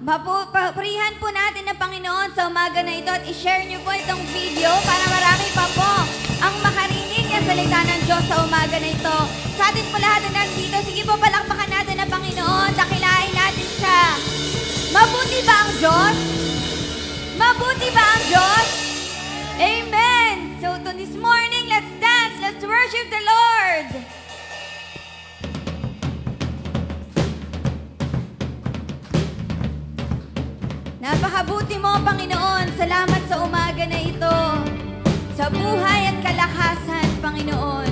Papurihan po natin ng Panginoon sa umaga na ito at i-share niyo po itong video para marami pa po ang makarinig ng salita ng Diyos sa umaga na ito. Sa atin po lahat na nandito, sige po palakpakan natin ang Panginoon, dakilain natin siya. Mabuti ba ang Diyos? Mabuti ba ang Diyos? Amen! So this morning, let's dance, let's worship the Lord! Napakabuti mo, Panginoon. Salamat sa umaga na ito. Sa buhay at kalakasan, Panginoon.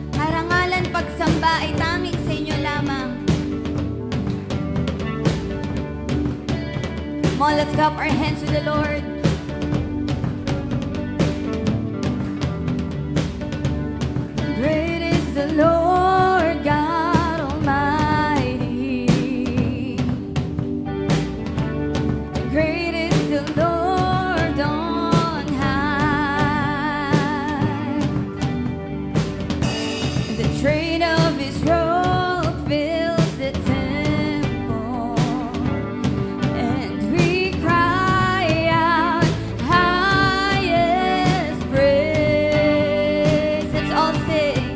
Karangalan pagsamba ay tanging sa inyo lamang. Come on, let's clap our hands to the Lord. Great is the Lord God Almighty. Great is the Lord on high. The train of his robe fills the temple, and we cry out, highest praise. Let's all sing.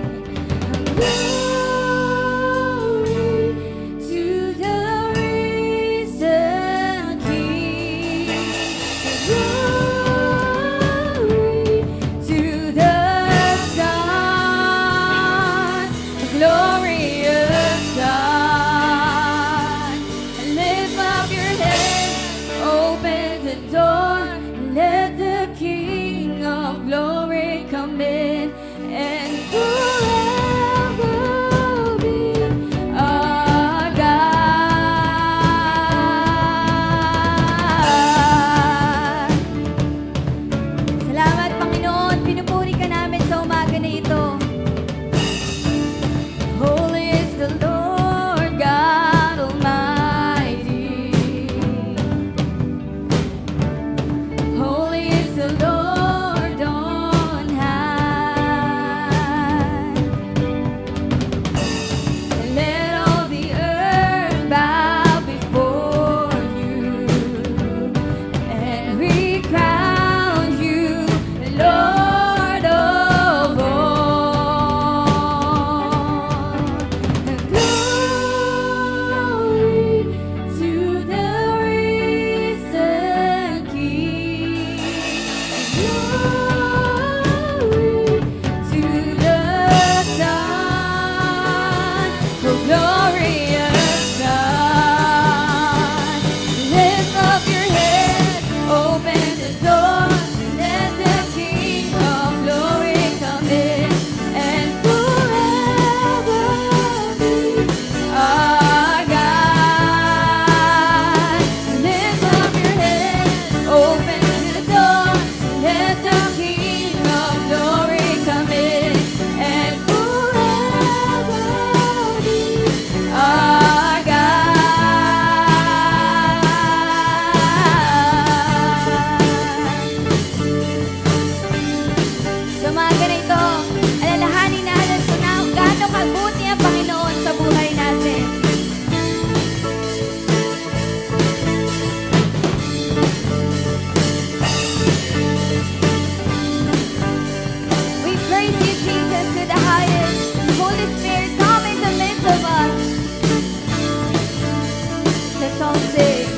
Glory to the risen King. Glory to the Son, glorious God. Lift up your head, open the door, let the King of glory come in, and forever be our God. Salamat, Panginoon. Pinupuri ka namin sa umaga na ito. Holy is the Lord God Almighty. Holy is the Lord on high. And let all the earth bow before you, and we crown you Lord of all. And glory to the risen King. Glory to the Son, oh glorious God. Lift up your head, open the door, let the King of glory come in, and forever be our God. Lift up your head, open the door, let the King of glory come in, and forever be our God. Sa umaga na ito, alalahanin natin kung gaano kabuti ang Panginoon sa buhay natin. We praise you, Jesus, to the highest. Holy Spirit, come in the midst of us. Let's all sing.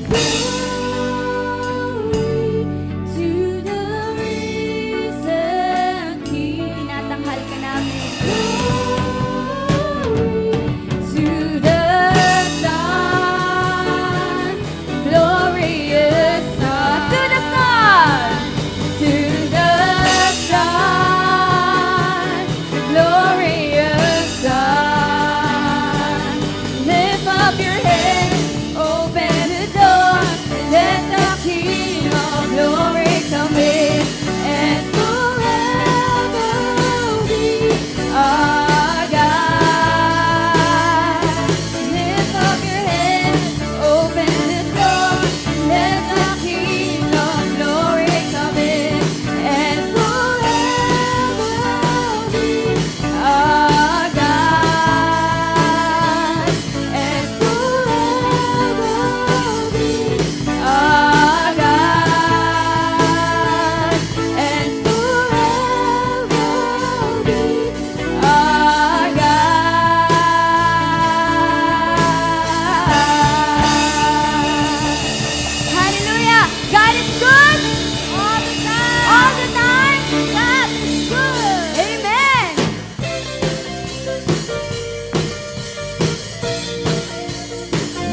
Glory to the risen King. Tinatanghal ka namin. Glory to the Son, glorious Son. To the Son, to the Son, glorious Son. Lift up your head, open the door, let the King of glory come in, and forever be our God. Lift up your head, open the door, let the King of glory come in, and forever be our God, and forever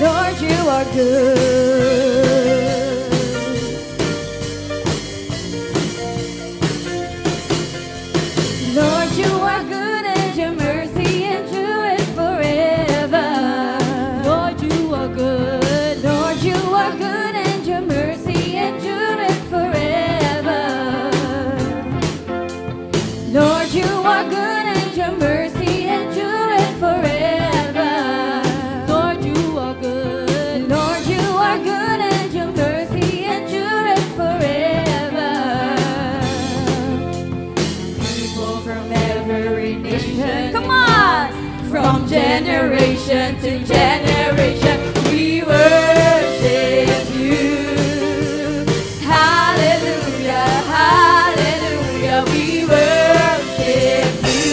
Lord, you are good. Lord, you are good and your mercy endures forever. Lord, you are good. Lord, you are good and your mercy endures forever. Lord, you are good and your mercy endures forever. Lord, you are good. Lord, you are good and your mercy endures forever. People from every nation, come on, from generation to generation, we worship you. Hallelujah, hallelujah, we worship you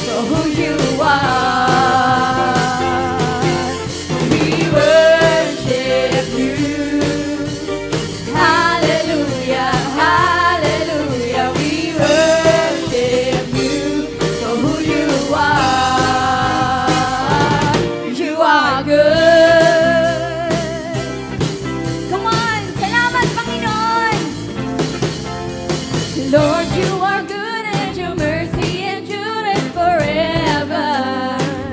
for who you are. We worship you. Hallelujah, hallelujah, we worship you for who you are. You are good. Come on, salamat Panginoon. Lord, you are good and your mercy endures forever.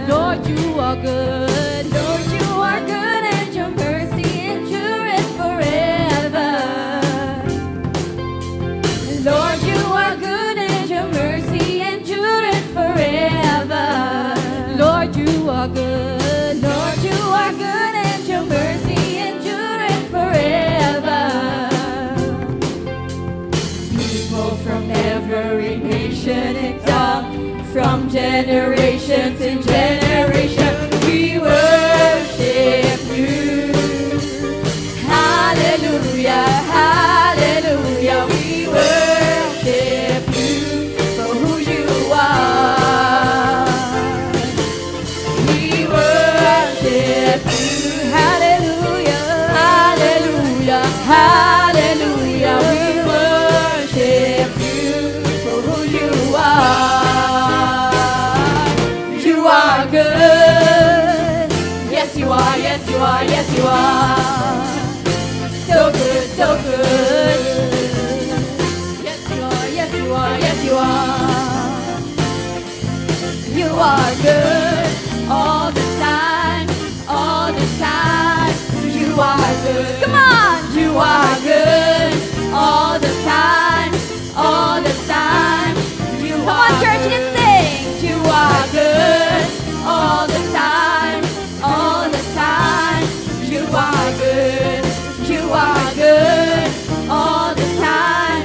Lord, you are good. Lord, you are good and your mercy endures forever. Lord, you are good and your mercy endures forever. Lord, you are good. Lord, you are good and your mercy endures forever. People from every nation and tongue, from generation to generation, we worship you. Hallelujah, hallelujah, we worship you for who you are. We worship you. Hallelujah, hallelujah, hallelujah, we worship you for who you are. You are good. Yes, you are, yes, you are, yes, you are. So good, so good. Yes, you are, yes, you are, yes, you are. You are good all the time, all the time. You are good. Come on! You are good all the time, all the time. You Come are on, church, let's sing. You are good all the time, all the time. You are good. You are good all the time,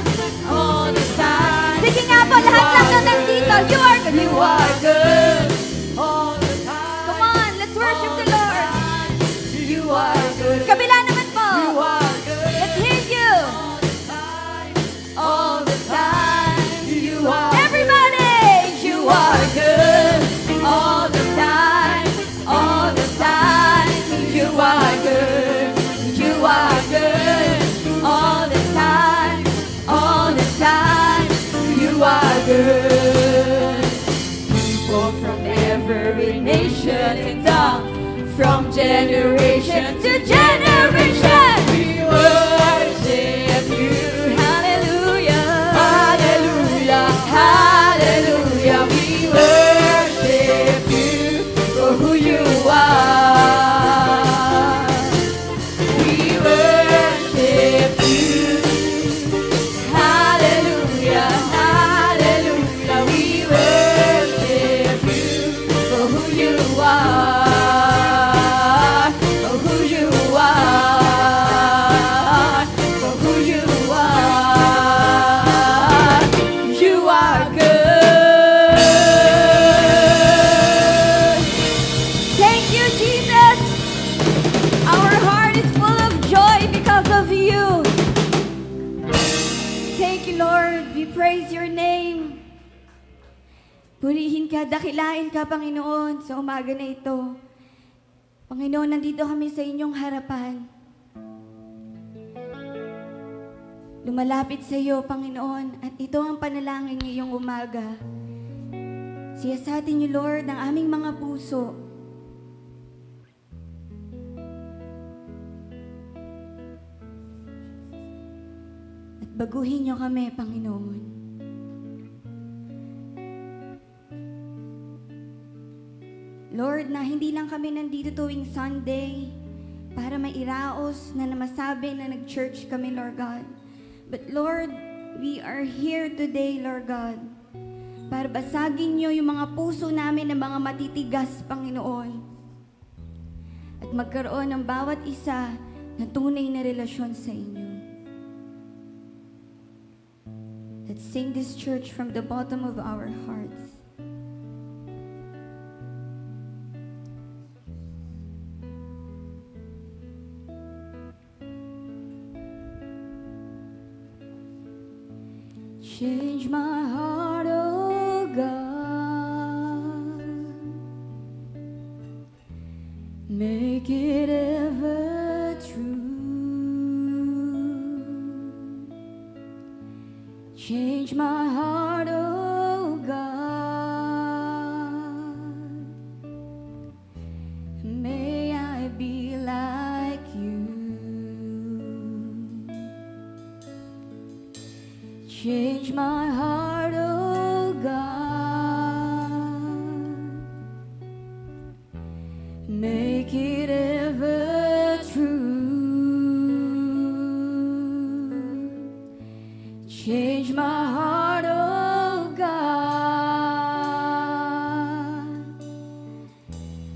all the time. Sige nga po, lahat lang na nandito. You are good. You are good all the time. Come on, let's worship the Lord. You are good. Kabila naman po. You are good. Let's hear you. All the time. You are everybody. You are good all the time, all the time. You are good. You are good all the time, all the time. You are good. People from every nation and tongue, from generation to generation, we worship you. Hallelujah, hallelujah, hallelujah. We worship you for who you are. We worship you. Hallelujah, hallelujah. We worship you for who you are. For who you are. For who you are. You are good. Thank you, Jesus. Our heart is full of joy because of you. Thank you, Lord. We praise your name. Purihin ka, dakilain ka, Panginoon, sa umaga na ito. Panginoon, nandito kami sa inyong harapan. Lumalapit sa iyo, Panginoon, at ito ang panalangin ngayong umaga. Siyasatin niyo, Lord, ang aming mga puso. Baguhin niyo kami, Panginoon. Lord, na hindi lang kami nandito tuwing Sunday para mairaos na masabi na nag-church kami, Lord God. But Lord, we are here today, Lord God, para basagin niyo yung mga puso namin ng mga matitigas, Panginoon. At magkaroon ng bawat isa na tunay na relasyon sa inyo. Let's sing this church from the bottom of our hearts. Change my heart, oh God. Make it ever true. Change my heart, oh God. May I be like you. Change my heart, oh God. Make it ever true. Change my heart, oh God.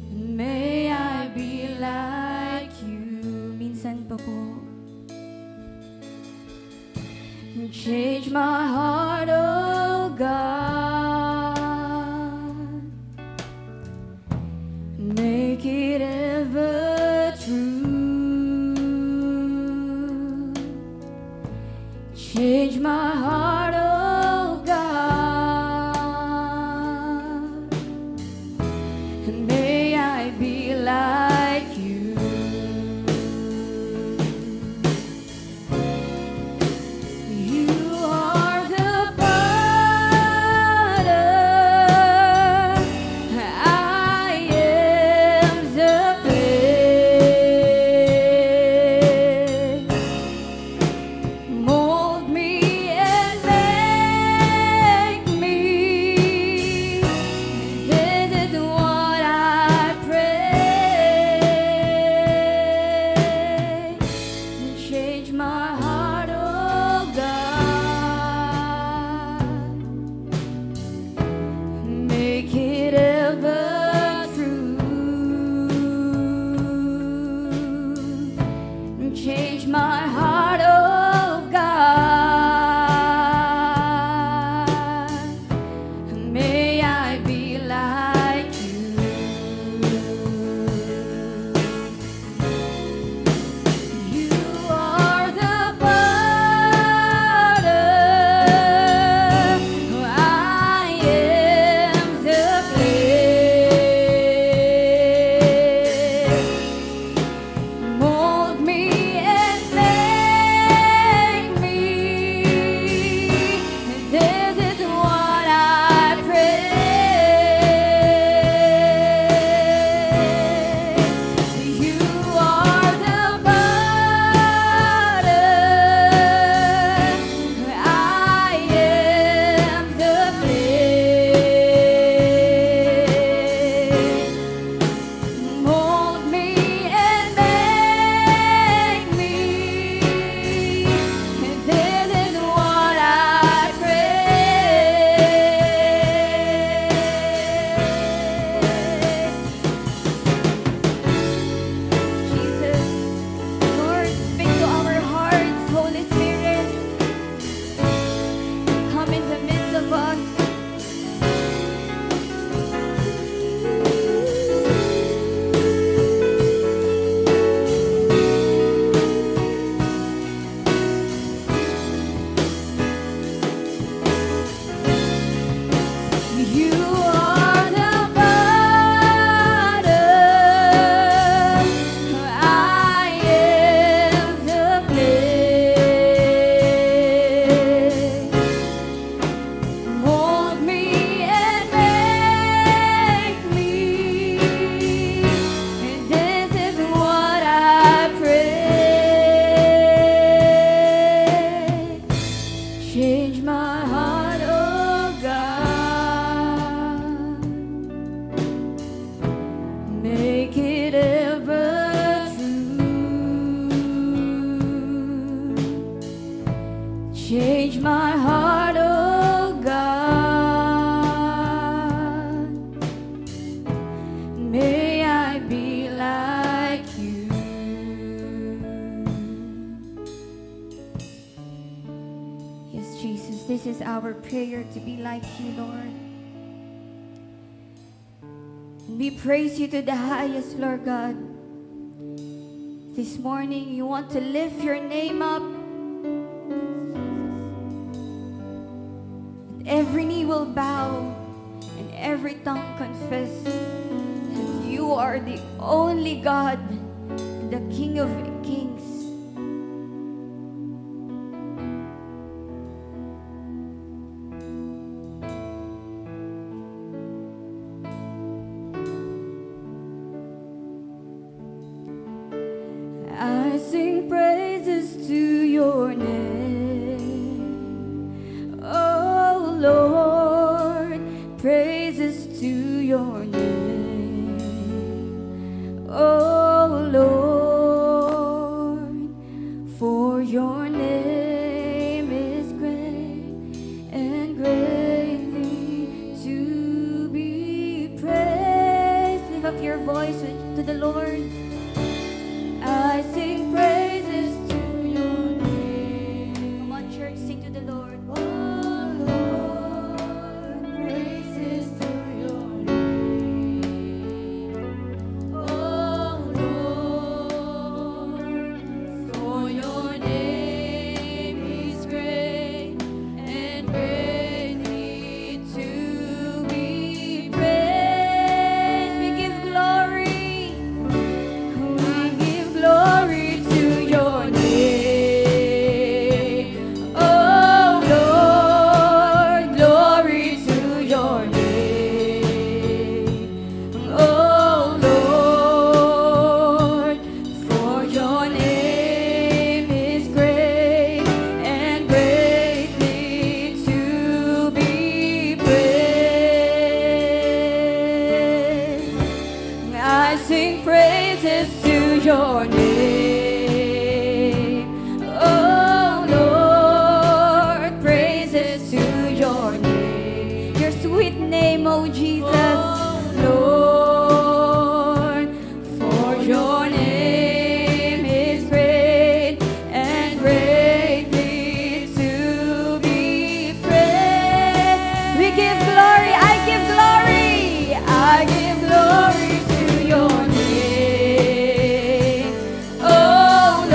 May I be like you. Minsan pa po. Change my heart, oh God. Make it ever true. Change my heart, oh God. May I be like you. Mold me this is our prayer to be like you, Lord. We praise you to the highest, Lord God. This morning, you want to lift your name up. And every knee will bow and every tongue confess that you are the only God, the King of Kings. I sing praises to your name, oh Lord, praises to your name, oh Lord, for your name is great and greatly to be praised. Lift up your voice to the Lord. I sing praises to your name. Come on, church, sing to the Lord. Oh Lord, praises to your name. Oh Lord, for your name is great and greatly to be praised. We give glory. Glory to your name, oh Lord, glory to your name, oh Lord, for your name is great and greatly to be praised. I sing praises to your name, oh Lord, praises to your name, your sweet name, oh Jesus, Lord, for your name is great and greatly to be praised. We give glory, I give glory, I give glory to your name. Oh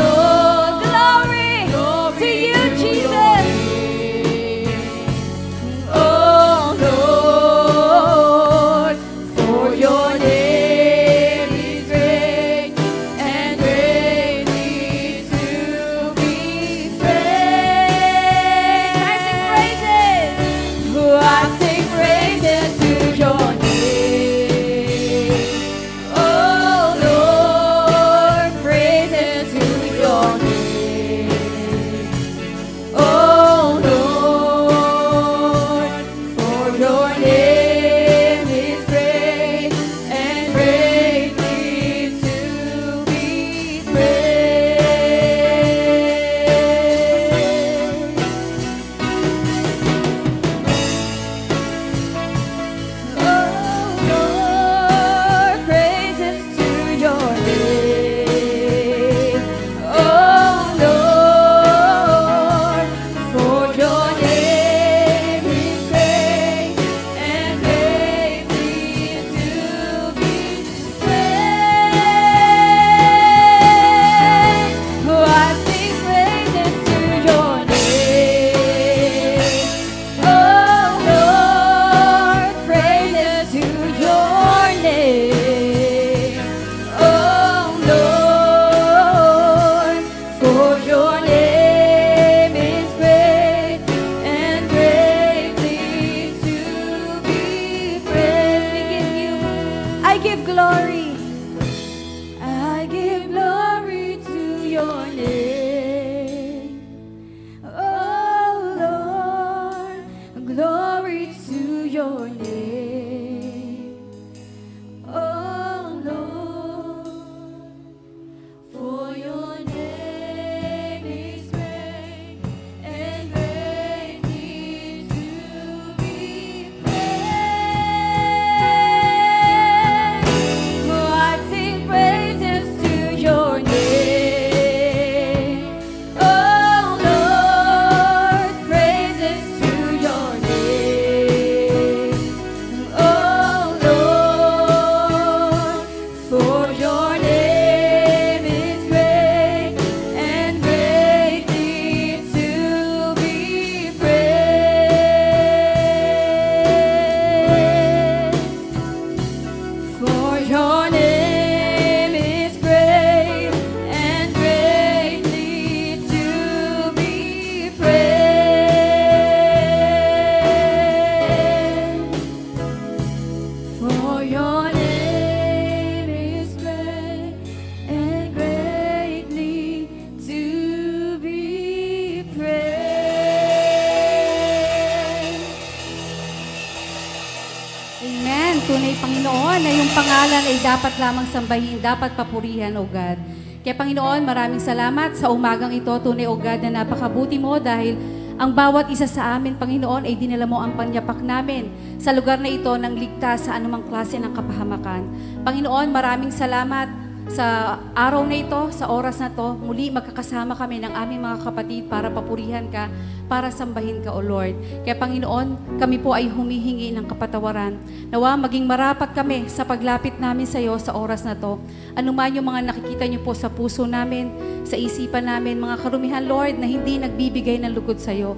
na yung pangalan ay dapat lamang sambahin, dapat papurihan, O God. Kaya Panginoon, maraming salamat sa umagang ito. Tunay, O God, na napakabuti mo dahil ang bawat isa sa amin, Panginoon, ay dinala mo ang panyapak namin sa lugar na ito ng ligtas sa anumang klase ng kapahamakan. Panginoon, maraming salamat sa araw na ito, sa oras na to. Muli magkakasama kami ng aming mga kapatid para papurihan ka, para sambahin ka, O Lord. Kaya Panginoon, kami po ay humihingi ng kapatawaran. Nawa maging marapat kami sa paglapit namin sa iyo sa oras na to. Ano man yung mga nakikita niyo po sa puso namin, sa isipan namin, mga karumihan, Lord, na hindi nagbibigay ng lugod sa iyo.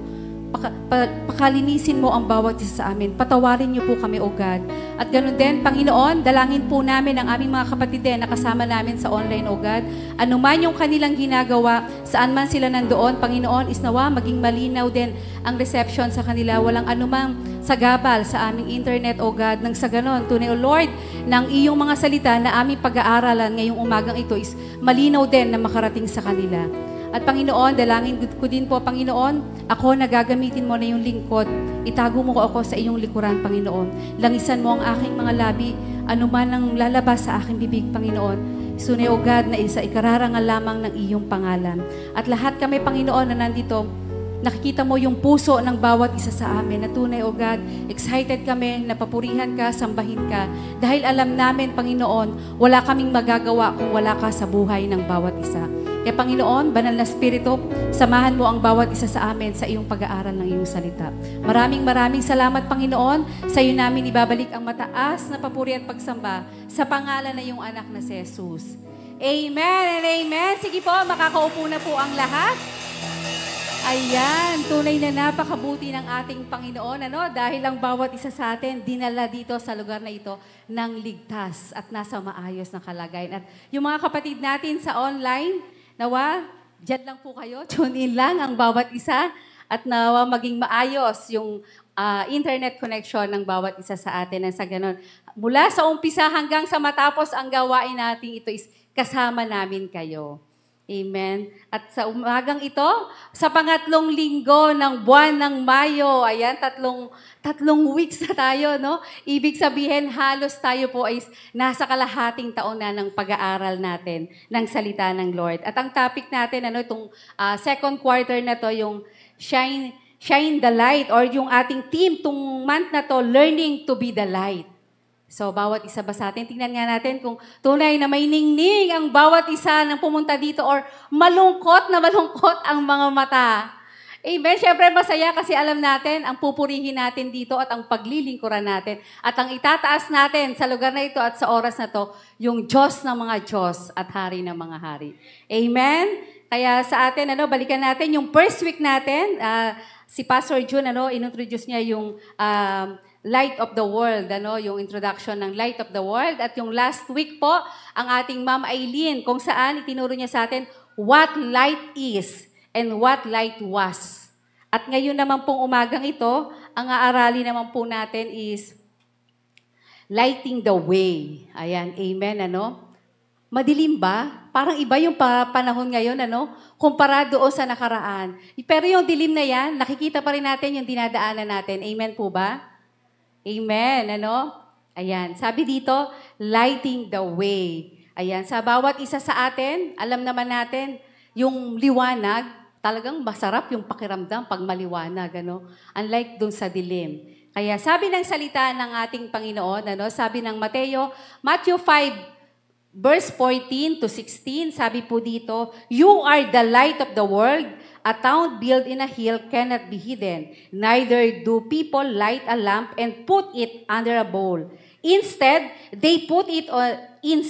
Pakalinisin mo ang bawat isa sa amin. Patawarin niyo po kami, O God. At ganun din, Panginoon, dalangin po namin ang aming mga kapatid din na kasama namin sa online, O God. Ano man yung kanilang ginagawa, saan man sila nandoon, Panginoon, isnawa, maging malinaw din ang reception sa kanila. Walang anumang sagabal sa aming internet, O God. Nang sa ganon, tunay, O Lord, ng iyong mga salita na aming pag-aaralan ngayong umagang ito is malinaw din na makarating sa kanila. At Panginoon, dalangin ko din po, Panginoon, ako na gagamitin mo na yung lingkod. Itago mo ko ako sa iyong likuran, Panginoon. Langisan mo ang aking mga labi, anuman ang lalabas sa aking bibig, Panginoon. Sunay, O God, na isa ikararangal lamang ng iyong pangalan. At lahat kami, Panginoon, na nandito, nakikita mo yung puso ng bawat isa sa amin. Na tunay, O God, excited kami na papurihan ka, sambahin ka. Dahil alam namin, Panginoon, wala kaming magagawa kung wala ka sa buhay ng bawat isa. Kaya Panginoon, Banal na Espiritu, samahan mo ang bawat isa sa amin sa iyong pag-aaral ng iyong salita. Maraming salamat, Panginoon. Sa iyo namin ibabalik ang mataas na papuri at pagsamba sa pangalan na iyong anak na si Jesus. Amen and amen. Sige po, makakaupo na po ang lahat. Ayan, tunay na napakabuti ng ating Panginoon, dahil ang bawat isa sa atin dinala dito sa lugar na ito ng ligtas at nasa maayos na kalagayan. At yung mga kapatid natin sa online, nawa, dyan lang po kayo, tune in lang ang bawat isa at nawa maging maayos yung internet connection ng bawat isa sa atin. At sa ganun, mula sa umpisa hanggang sa matapos ang gawain natin ito is kasama namin kayo. Amen. At sa umagang ito, sa pangatlong linggo ng buwan ng Mayo, ayan, tatlong weeks na tayo, no? Ibig sabihin, halos tayo po ay nasa kalahating taon na ng pag-aaral natin ng salita ng Lord. At ang topic natin, itong second quarter na to, yung Shine the Light, or yung ating theme, itong month na to, Learning to be the Light. So, bawat isa ba sa atin, tingnan nga natin kung tunay na may ningning ang bawat isa ng pumunta dito or malungkot ang mga mata. Amen. Siyempre, masaya kasi alam natin ang pupurihin natin dito at ang paglilingkuran natin at ang itataas natin sa lugar na ito at sa oras na to, yung Diyos ng mga Diyos at Hari ng mga Hari. Amen. Kaya sa atin, balikan natin yung first week natin. Si Pastor June, inintroduce niya yung Light of the World, yung introduction ng Light of the World. At yung last week po, ang ating Ma'am Aileen, kung saan itinuro niya sa atin what light is and what light was. At ngayon naman pong umagang ito, ang aaralin naman po natin is lighting the way. Ayan, amen, Madilim ba? Parang iba yung panahon ngayon, kumpara doon sa nakaraan. Pero yung dilim na yan, nakikita pa rin natin yung dinadaanan natin. Amen po ba? Amen, Ayan, sabi dito, lighting the way. Ayan, sa bawat isa sa atin, alam naman natin, yung liwanag, talagang masarap yung pakiramdam pag maliwanag, Unlike dun sa dilim. Kaya sabi ng salita ng ating Panginoon, sabi ng Matthew 5, verse 14 to 16, sabi po dito, you are the light of the world. A town built in a hill cannot be hidden. Neither do people light a lamp and put it under a bowl. Instead, they put it in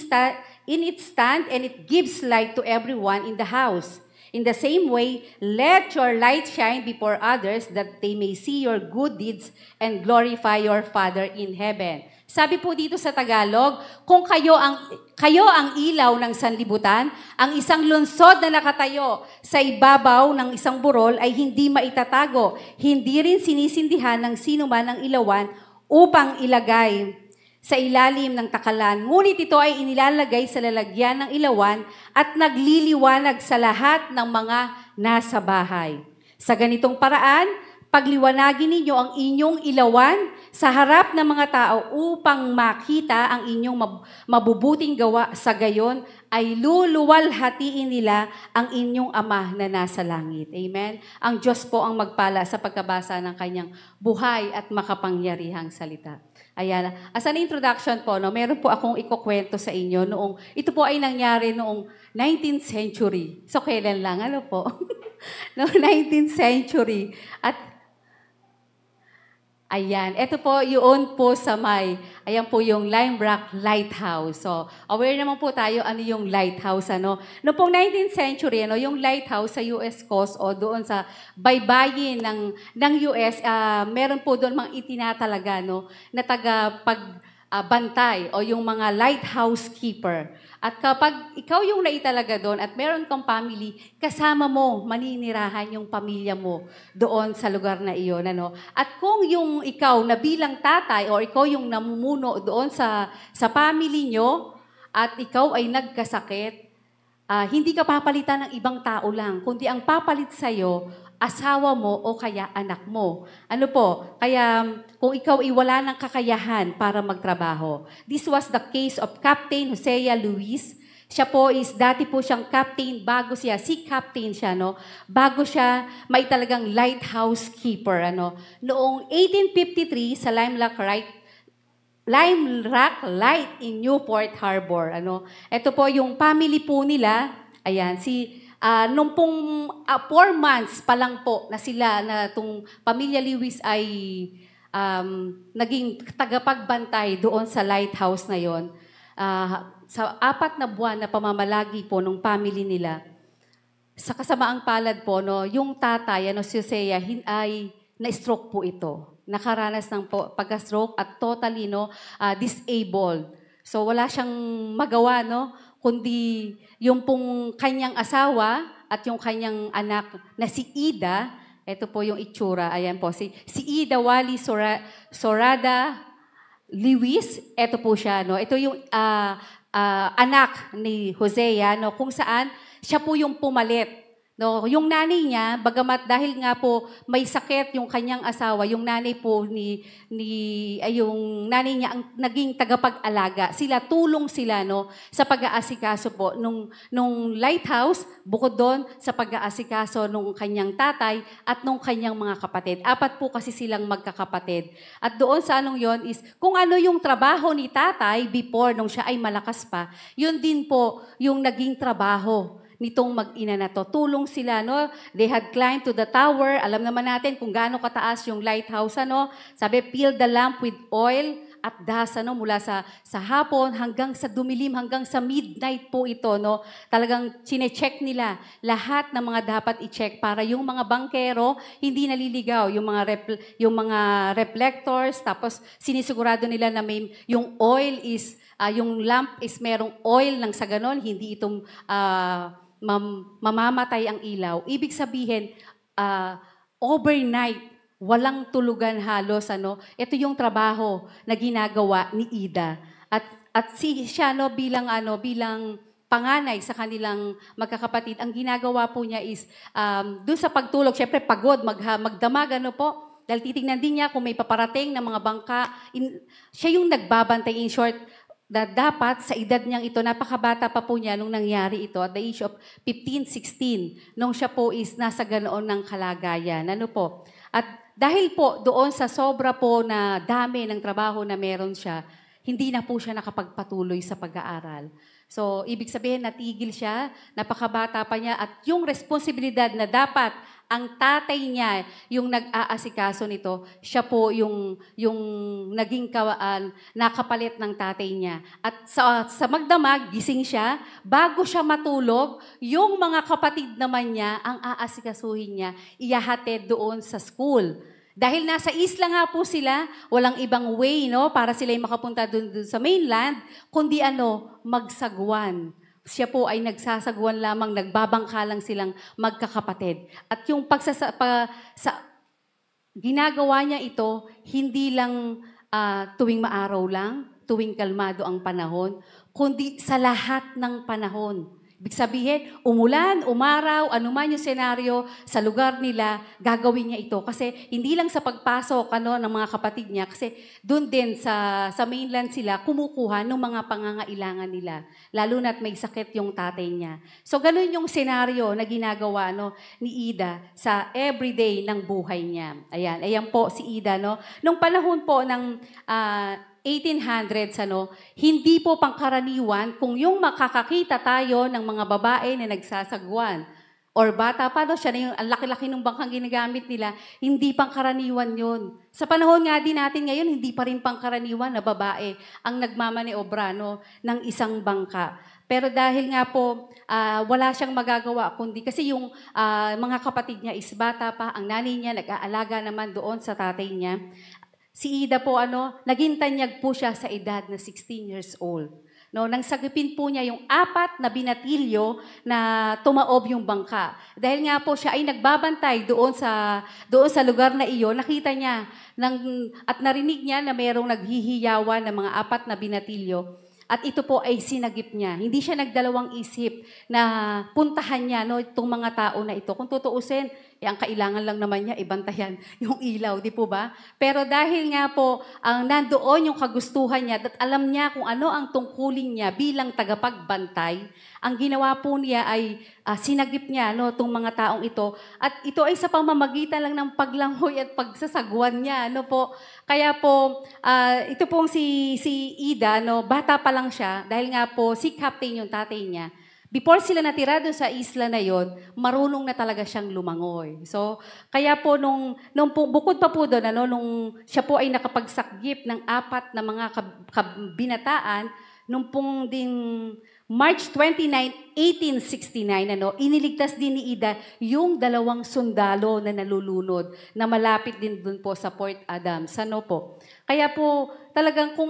its stand and it gives light to everyone in the house. In the same way, let your light shine before others that they may see your good deeds and glorify your Father in heaven. Sabi po dito sa Tagalog, kung kayo ang ilaw ng sanlibutan, ang isang lungsod na nakatayo sa ibabaw ng isang burol ay hindi maitatago. Hindi rin sinisindihan ng sino man ang ilawan upang ilagay sa ilalim ng takalan. Ngunit ito ay inilalagay sa lalagyan ng ilawan at nagliliwanag sa lahat ng mga nasa bahay. Sa ganitong paraan, pagliwanagin ninyo ang inyong ilawan sa harap ng mga tao upang makita ang inyong mabubuting gawa, sa gayon ay luluwalhatiin nila ang inyong Ama na nasa langit. Amen? Ang Diyos po ang magpala sa pagkabasa ng kanyang buhay at makapangyarihang salita. Ayan. As an introduction po, no, meron po akong ikukwento sa inyo noong, ito po ay nangyari noong 19th century. So, kailan lang? Ano po? Noong 19th century. At ayan, ito po yun po sa ayan po yung Lime Rock Lighthouse. So, aware naman po tayo ano yung lighthouse, ano. Noong pong 19th century, ano, yung lighthouse sa US coast o doon sa baybayin ng US, meron po doon mga itinatalaga, no, na bantay o yung mga lighthouse keeper. At kapag ikaw yung naitalaga doon at meron kang family, kasama mo, maninirahan yung pamilya mo doon sa lugar na iyon. Ano? At kung yung ikaw na bilang tatay o ikaw yung namumuno doon sa family nyo at ikaw ay nagkasakit, hindi ka papalitan ng ibang tao lang, kundi ang papalit sa'yo, asawa mo o kaya anak mo. Ano po? Kaya kung ikaw wala ng kakayahan para magtrabaho. This was the case of Captain Hosea Luis. Siya po dati po siyang captain bago siya, sea captain siya, no? Bago siya may talagang lighthouse keeper, ano? Noong 1853 sa Lime Rock Light in Newport Harbor, ano? Ito po yung family po nila. Ayan, nung pong 4 months pa lang po na sila, na itong pamilya Lewis ay naging tagapagbantay doon sa lighthouse na yon. Sa 4 na buwan na pamamalagi po ng family nila, sa kasamaang palad po, no, yung tatay, si Hosea, ay na-stroke po ito. Nakaranas ng pagka-stroke at totally disabled. So wala siyang magawa, no, kundi yung pong kanyang asawa at yung kanyang anak na si Ida, ito po yung itsura, ayan po, si Ida Wally Sorada Lewis, ito po siya, no? Ito yung anak ni Hosea, no? Kung saan siya po yung pumalit. No, yung nanay niya, bagamat dahil nga po may sakit yung kanyang asawa, yung nanay po yung nanay niya ang naging tagapag-alaga. Tulong sila, no, sa pag-aasikaso po nung lighthouse, bukod doon sa pag-aasikaso nung kanyang tatay at nung kanyang mga kapatid. 4 po kasi silang magkakapatid. At doon sa yon is kung ano yung trabaho ni tatay before nung siya ay malakas pa, yun din po yung naging trabaho nitong mag-ina na to. Tulong sila, no? They had climbed to the tower. Alam naman natin kung gaano kataas yung lighthouse, ano? Sabi, fill the lamp with oil at das, ano? Mula sa hapon hanggang sa dumilim, hanggang sa midnight po ito, no? Talagang chine-check nila lahat ng mga dapat i-check para yung mga bangkero hindi naliligaw. Yung mga reflectors, tapos sinisigurado nila na yung oil is, yung lamp is merong oil nang sa ganon, hindi itong mamamatay ang ilaw. Ibig sabihin, overnight, walang tulugan halos, ano. Ito yung trabaho na ginagawa ni Ida. At siya, no, bilang panganay sa kanilang magkakapatid, ang ginagawa po niya is, dun sa pagtulog, syempre pagod, magdamag, ano po, dahil titingnan din niya kung may paparating na mga bangka. Siya yung nagbabantay, in short, na dapat sa edad niyang ito, napakabata pa po niya nung nangyari ito, at the age of 15, 16, nung siya po is nasa ganoon ng kalagayan. Ano po? At dahil po doon sa sobra po na dami ng trabaho na meron siya, hindi na po siya nakapagpatuloy sa pag-aaral. So, ibig sabihin, natigil siya, napakabata pa niya, at yung responsibilidad na dapat ang tatay niya yung nag-aasikaso nito, siya po yung naging nakapalit ng tatay niya. At sa magdamag, gising siya, bago siya matulog, yung mga kapatid naman niya, ang aasikasuhin niya, iyahatid doon sa school. Dahil nasa isla nga po sila, walang ibang way, no, para sila'y makapunta doon sa mainland, kundi magsagwan. Siya po ay nagsasagwan lamang, nagbabangka lang silang magkakapatid. At yung ginagawa niya ito, hindi lang tuwing maaraw lang, tuwing kalmado ang panahon, kundi sa lahat ng panahon. Ibig sabihin, umulan, umaraw, anuman yung senaryo sa lugar nila, gagawin niya ito. Kasi hindi lang sa pagpasok ng mga kapatid niya, kasi doon din sa mainland sila, kumukuha ng mga pangangailangan nila. Lalo na't may sakit yung tatay niya. So, ganun yung senaryo na ginagawa ni Ida sa everyday ng buhay niya. Ayan po si Ida. Nung panahon po ng 1800s, hindi po pangkaraniwan kung yung makakakita tayo ng mga babae na nagsasagwan or bata pa, siya na yung ang laki-laki ng bangkang ginagamit nila, hindi pangkaraniwan yun. Sa panahon nga din natin ngayon, hindi pa rin pangkaraniwan na babae ang nagmamaniobra ng isang bangka. Pero dahil nga po, wala siyang magagawa, kundi kasi yung mga kapatid niya is bata pa, ang nanay niya nag-aalaga naman doon sa tatay niya. Si Ida po, naging tanyag po siya sa edad na 16 years old. Nang sagipin po niya yung 4 na binatilyo na tumaob yung bangka. Dahil nga po siya ay nagbabantay doon sa lugar na iyon, nakita niya at narinig niya na mayroong naghihiyawan ng mga 4 na binatilyo. At ito po ay sinagip niya. Hindi siya nagdalawang isip na puntahan niya itong mga tao na ito. Kung tutuusin, ang kailangan lang naman niya, ibantayan yung ilaw, di po ba? Pero dahil nga po, nandoon yung kagustuhan niya at alam niya kung ano ang tungkulin niya bilang tagapagbantay, ang ginawa po niya ay sinagip niya itong mga taong ito. At ito ay sa pamamagitan lang ng paglangoy at pagsasagwan niya. Kaya po, ito pong si Ida, bata pa lang siya, dahil nga po si Captain yung tatay niya. Before sila natira doon sa isla na yon, marunong na talaga siyang lumangoy. So, kaya po bukod pa po doon, nung siya po ay nakapagsakgip ng 4 na mga kabinataan, nung pong ding March 29, 1869, iniligtas din ni Ida yung 2 sundalo na nalulunod na malapit din dun po sa Port Adams. Po? Kaya po, talagang kung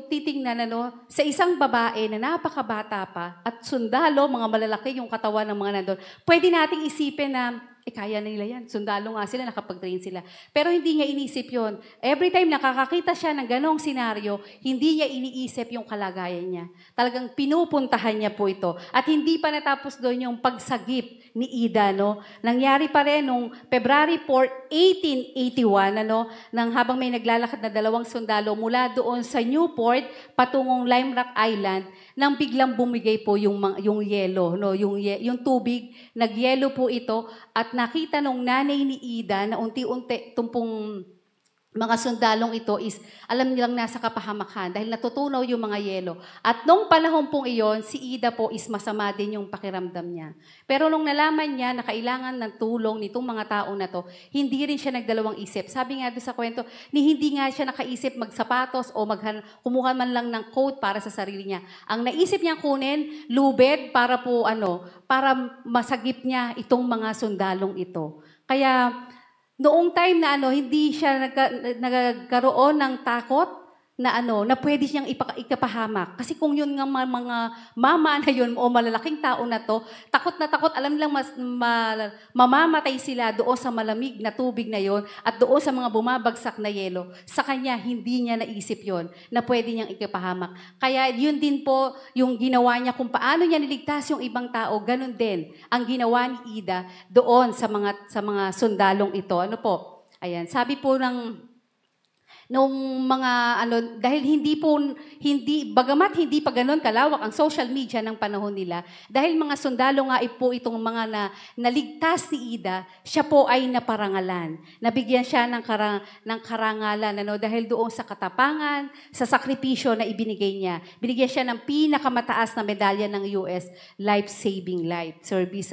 titingnan, sa isang babae na napakabata pa at sundalo, mga malalaki yung katawan ng mga nandun, pwede nating isipin na, kaya nila yan. Sundalo nga sila, nakapag-train sila. Pero hindi niya inisip yon. Every time nakakakita siya ng ganong senaryo, hindi niya iniisip yung kalagayan niya. Talagang pinupuntahan niya po ito. At hindi pa natapos doon yung pagsagip ni Ida. Nangyari pa rin nung February 4, 1881, nang habang may naglalakad na 2 sundalo mula doon sa Newport patungong Lime Rock Island, nang biglang bumigay po yung yelo, yung tubig, nagyelo po ito. At nakita nung nanay ni Ida na unti-unti tumpong mga sundalong ito is alam nilang nasa kapahamakan dahil natutunaw yung mga yelo. At nung panahon pong iyon, si Ida po is masama din yung pakiramdam niya. Pero nung nalaman niya na kailangan ng tulong nitong mga tao na to, hindi rin siya nagdalawang isip. Sabi nga doon sa kwento, hindi nga siya nakaisip magsapatos o kumuha man lang ng coat para sa sarili niya. Ang naisip niya kunin, lubid para po para masagip niya itong mga sundalong ito. Kaya noong time na hindi siya nagkaroon ng takot na pwede siyang ikapahamak. Kasi kung yun nga mga mama na yun o malalaking tao na to, takot na takot, alam nilang mamamatay sila doon sa malamig na tubig na yon at doon sa mga bumabagsak na yelo. Sa kanya, hindi niya naisip yon na pwede niyang ikapahamak. Kaya yun din po yung ginawa niya kung paano niya niligtas yung ibang tao, ganun din ang ginawa ni Ida doon sa mga sundalong ito. Ayan, sabi po nung mga dahil bagamat hindi pa ganoon kalawak ang social media ng panahon nila, dahil mga sundalo nga po itong mga naligtas ni Ida, siya po ay naparangalan. Nabigyan siya ng karangalan dahil doon sa katapangan, sa sakripisyo na ibinigay niya. Binigyan siya ng pinakamataas na medalya ng US, Life-Saving Life Service.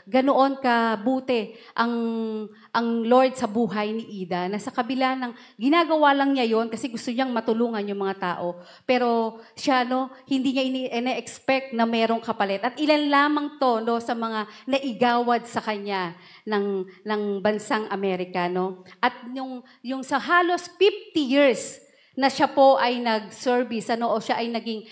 Ganoon kabuti ang Lord sa buhay ni Ida, na sa kabila ng ginagawa lang niya yon kasi gusto niyang matulungan yung mga tao. Pero siya, hindi niya ina-expect na merong kapalit. At ilan lamang to sa mga naigawad sa kanya ng bansang Amerika. At yung sa halos 50 years na siya po ay nag-service, o siya ay naging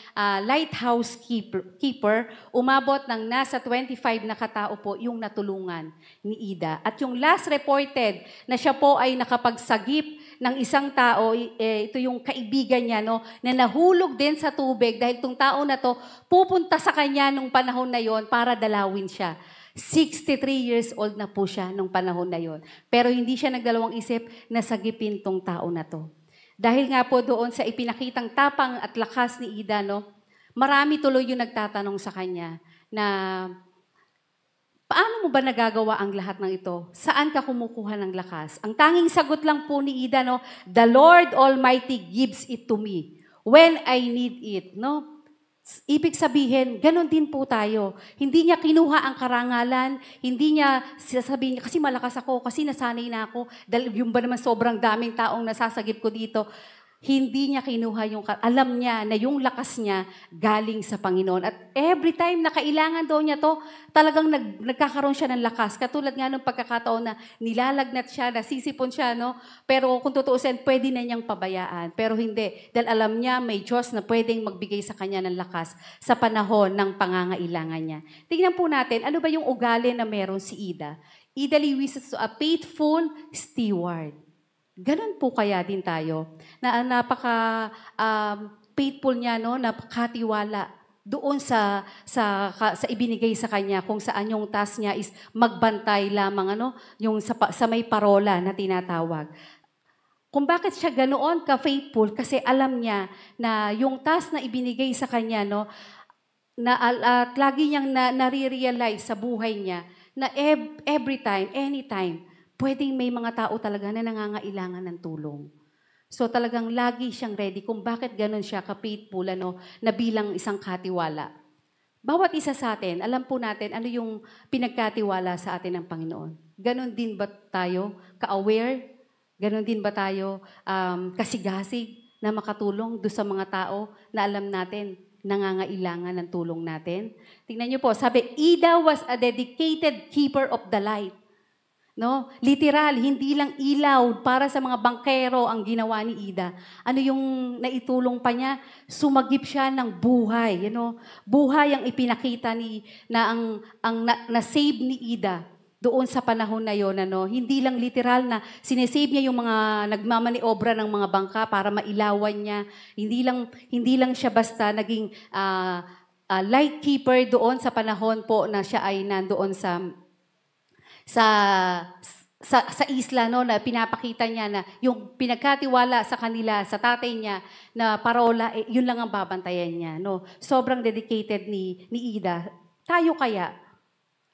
lighthouse keeper, umabot ng nasa 25 na katao po yung natulungan ni Ida. At yung last reported na siya po ay nakapagsagip ng isang tao, ito yung kaibigan niya, no, na nahulog din sa tubig dahil itong tao na to pupunta sa kanya nung panahon na yon para dalawin siya. 63 years old na po siya nung panahon na yon. Pero hindi siya nagdalawang isip na sagipin tong tao na to. Dahil nga po doon sa ipinakitang tapang at lakas ni Ida, no, marami tuloy yung nagtatanong sa kanya na, paano mo ba nagagawa ang lahat ng ito? Saan ka kumukuha ng lakas? Ang tanging sagot lang po ni Ida, no, the Lord Almighty gives it to me when I need it. No? Ibig sabihin, ganun din po tayo. Hindi niya kinuha ang karangalan, hindi niya sasabihin niya, kasi malakas ako, kasi nasanay na ako, dahil yung ba naman sobrang daming taong nasasagip ko dito. Hindi niya kinuha yung, alam niya na yung lakas niya galing sa Panginoon. At every time na kailangan daw niya to, talagang nagkakaroon siya ng lakas. Katulad nga ng pagkakataon na nilalagnat siya, nasisipon siya, no? Pero kung tutuusin, pwede na niyang pabayaan. Pero hindi, dahil alam niya may Diyos na pwedeng magbigay sa kanya ng lakas sa panahon ng pangangailangan niya. Tingnan po natin, ano ba yung ugali na meron si Ida? Ida Lewis is a faithful steward. Ganon po kaya din tayo, na faithful niya, no, napakatiwala doon sa ibinigay sa kanya, kung saan yung task niya is magbantay lamang, ano, yung sa may parola na tinatawag. Kung bakit siya ganoon ka-faithful, kasi alam niya na yung task na ibinigay sa kanya, no, at lagi niyang nare-realize sa buhay niya na every time, anytime, pwedeng may mga tao talaga na nangangailangan ng tulong. So talagang lagi siyang ready kung bakit ganun siya ka-faithful, ano, na bilang isang katiwala. Bawat isa sa atin, alam po natin ano yung pinagkatiwala sa atin ng Panginoon. Ganun din ba tayo ka-aware? Ganun din ba tayo kasigasig na makatulong doon sa mga tao na alam natin nangangailangan ng tulong natin? Tingnan niyo po, sabi, Ida was a dedicated keeper of the light. No? Literal, hindi lang ilaw para sa mga bangkero ang ginawa ni Ida. Ano yung naitulong pa niya? Sumagip siya ng buhay. You know? Buhay ang ipinakita na-save ni Ida doon sa panahon na yon. Ano? Hindi lang literal na sinesave niya yung mga nagmamaniobra ng mga bangka para mailawan niya. Hindi lang siya basta naging light keeper doon sa panahon po na siya ay nandoon sa isla, no, na pinapakita niya na yung pinagkatiwala sa kanila, sa tatay niya, na parola, yun lang ang babantayan niya. No? Sobrang dedicated ni Ida. Tayo kaya,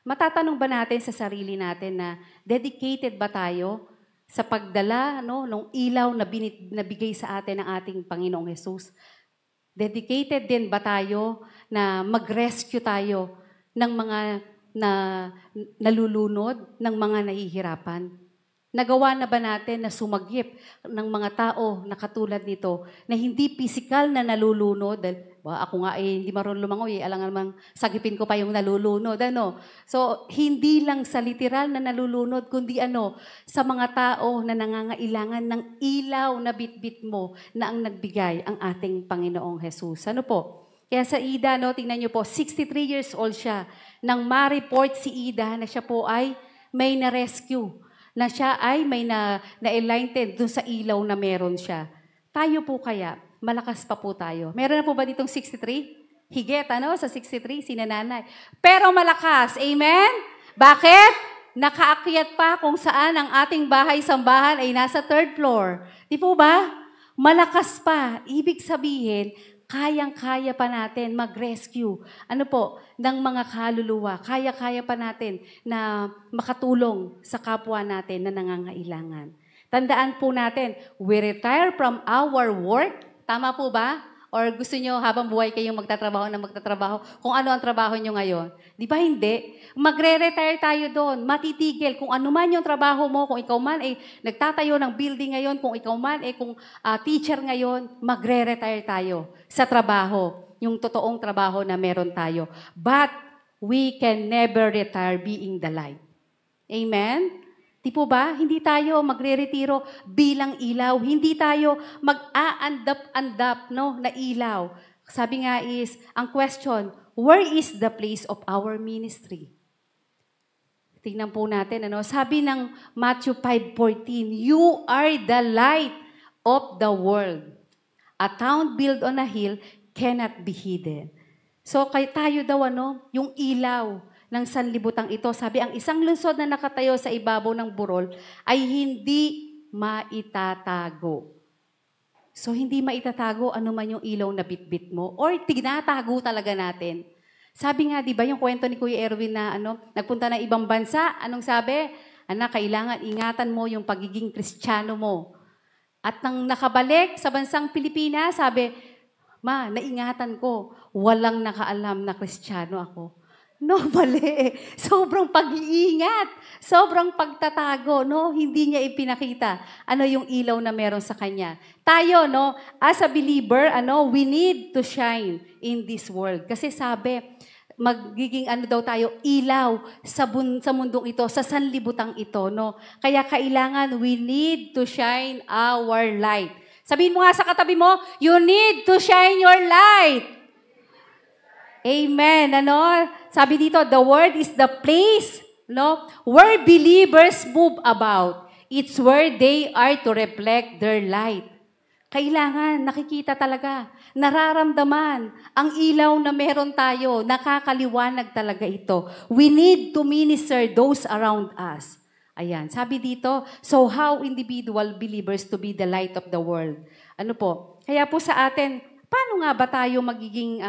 matatanong ba natin sa sarili natin na dedicated ba tayo sa pagdala, no, ng ilaw na bigay sa atin ng ating Panginoong Jesus? Dedicated din ba tayo na mag-rescue tayo ng mga na nalulunod, ng mga nahihirapan? Nagawa na ba natin na sumagip ng mga tao na katulad nito, na hindi physical na nalulunod? Ako nga hindi marunong lumangoy, alam nga naman, sagipin ko pa yung nalulunod. Ano? So, hindi lang sa literal na nalulunod, kundi sa mga tao na nangangailangan ng ilaw na bitbit mo na ang nagbigay ang ating Panginoong Jesus. Ano po? Kaya sa Ida, no, tingnan niyo po, 63 years old siya nang ma-report si Ida na siya po ay may na-rescue, na siya ay may na-enlightened dun sa ilaw na meron siya. Tayo po kaya, malakas pa po tayo. Meron na po ba ditong 63? Higit, sa 63, sinananay. Pero malakas, amen? Bakit? Nakaakyat pa kung saan ang ating bahay-sambahan ay nasa 3rd floor. Di po ba? Malakas pa. Ibig sabihin, kayang-kaya pa natin mag-rescue ng mga kaluluwa. Kaya-kaya pa natin na makatulong sa kapwa natin na nangangailangan. Tandaan po natin, we retire from our work. Tama po ba? Or gusto nyo habang buhay kayong magtatrabaho, kung ano ang trabaho nyo ngayon? Di ba hindi? Magre-retire tayo doon, matitigil. Kung ano man yung trabaho mo, kung ikaw man ay nagtatayo ng building ngayon, kung ikaw man ay teacher ngayon, magre-retire tayo sa trabaho, yung totoong trabaho na meron tayo. But we can never retire being the light. Amen? Di po ba? Hindi tayo magre-retiro bilang ilaw. Hindi tayo mag-aandap-andap, no, na ilaw. Sabi nga ang question, where is the place of our ministry? Tingnan po natin, ano? Sabi ng Matthew 5:14, "You are the light of the world. A town built on a hill cannot be hidden." So, kay tayo daw, ano? Yung ilaw ng sanlibutang ito. Sabi, ang isang lungsod na nakatayo sa ibabaw ng burol ay hindi maitatago. So, hindi maitatago ano man yung ilaw na bitbit mo or tinatago talaga natin. Sabi nga, di ba, yung kwento ni Kuya Erwin na nagpunta ng ibang bansa, anong sabi? Anak, kailangan ingatan mo yung pagiging Kristiyano mo. At nang nakabalik sa bansang Pilipinas, sabi, Ma, naingatan ko, walang nakaalam na Kristiyano ako. No, mali. Sobrang pag-iingat. Sobrang pagtatago, no? Hindi niya ipinakita ano yung ilaw na meron sa kanya. Tayo, no, as a believer, we need to shine in this world. Kasi sabi, magiging daw tayo, ilaw sa mundong ito, sa sanlibutang ito, no? Kaya kailangan, we need to shine our light. Sabihin mo nga sa katabi mo, you need to shine your light. Amen. Sabi dito, the world is the place, where believers move about. It's where they are to reflect their light. Kailangan, nakikita talaga, nararamdaman ang ilaw na meron tayo, nakakaliwanag talaga ito. We need to minister those around us. Ayan, sabi dito, so how individual believers to be the light of the world? Kaya po sa atin, paano nga ba tayo magiging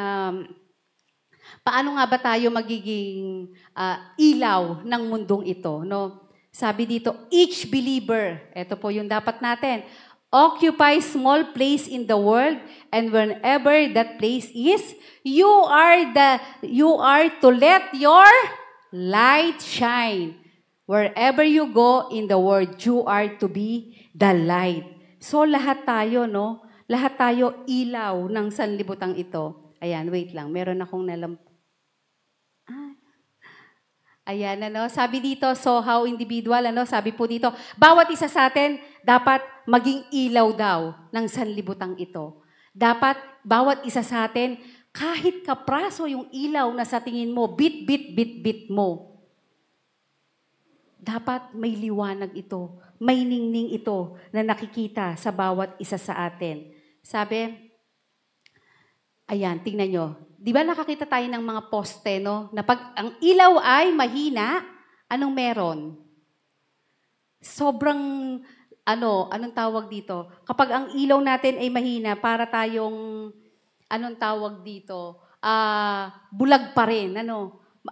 ilaw ng mundong ito? No? Sabi dito, each believer, ito po yung dapat natin, occupy small place in the world, and whenever that place is, you are to let your light shine. Wherever you go in the world, you are to be the light. So lahat tayo, no? Lahat tayo ilaw ng sanlibutang ito. Ayan, wait lang. Meron akong Ayan, sabi dito, so how individual, sabi po dito, bawat isa sa atin, dapat maging ilaw daw ng sanlibutang ito. Dapat, bawat isa sa atin, kahit kapraso yung ilaw na sa tingin mo, bit mo. Dapat may liwanag ito, may ningning ito na nakikita sa bawat isa sa atin. Sabi, ayan, tingnan nyo. Di ba nakakita tayo ng mga poste, no? Na pag ang ilaw ay mahina, anong meron? Sobrang, anong tawag dito? Kapag ang ilaw natin ay mahina, para tayong, anong tawag dito? Bulag pa rin,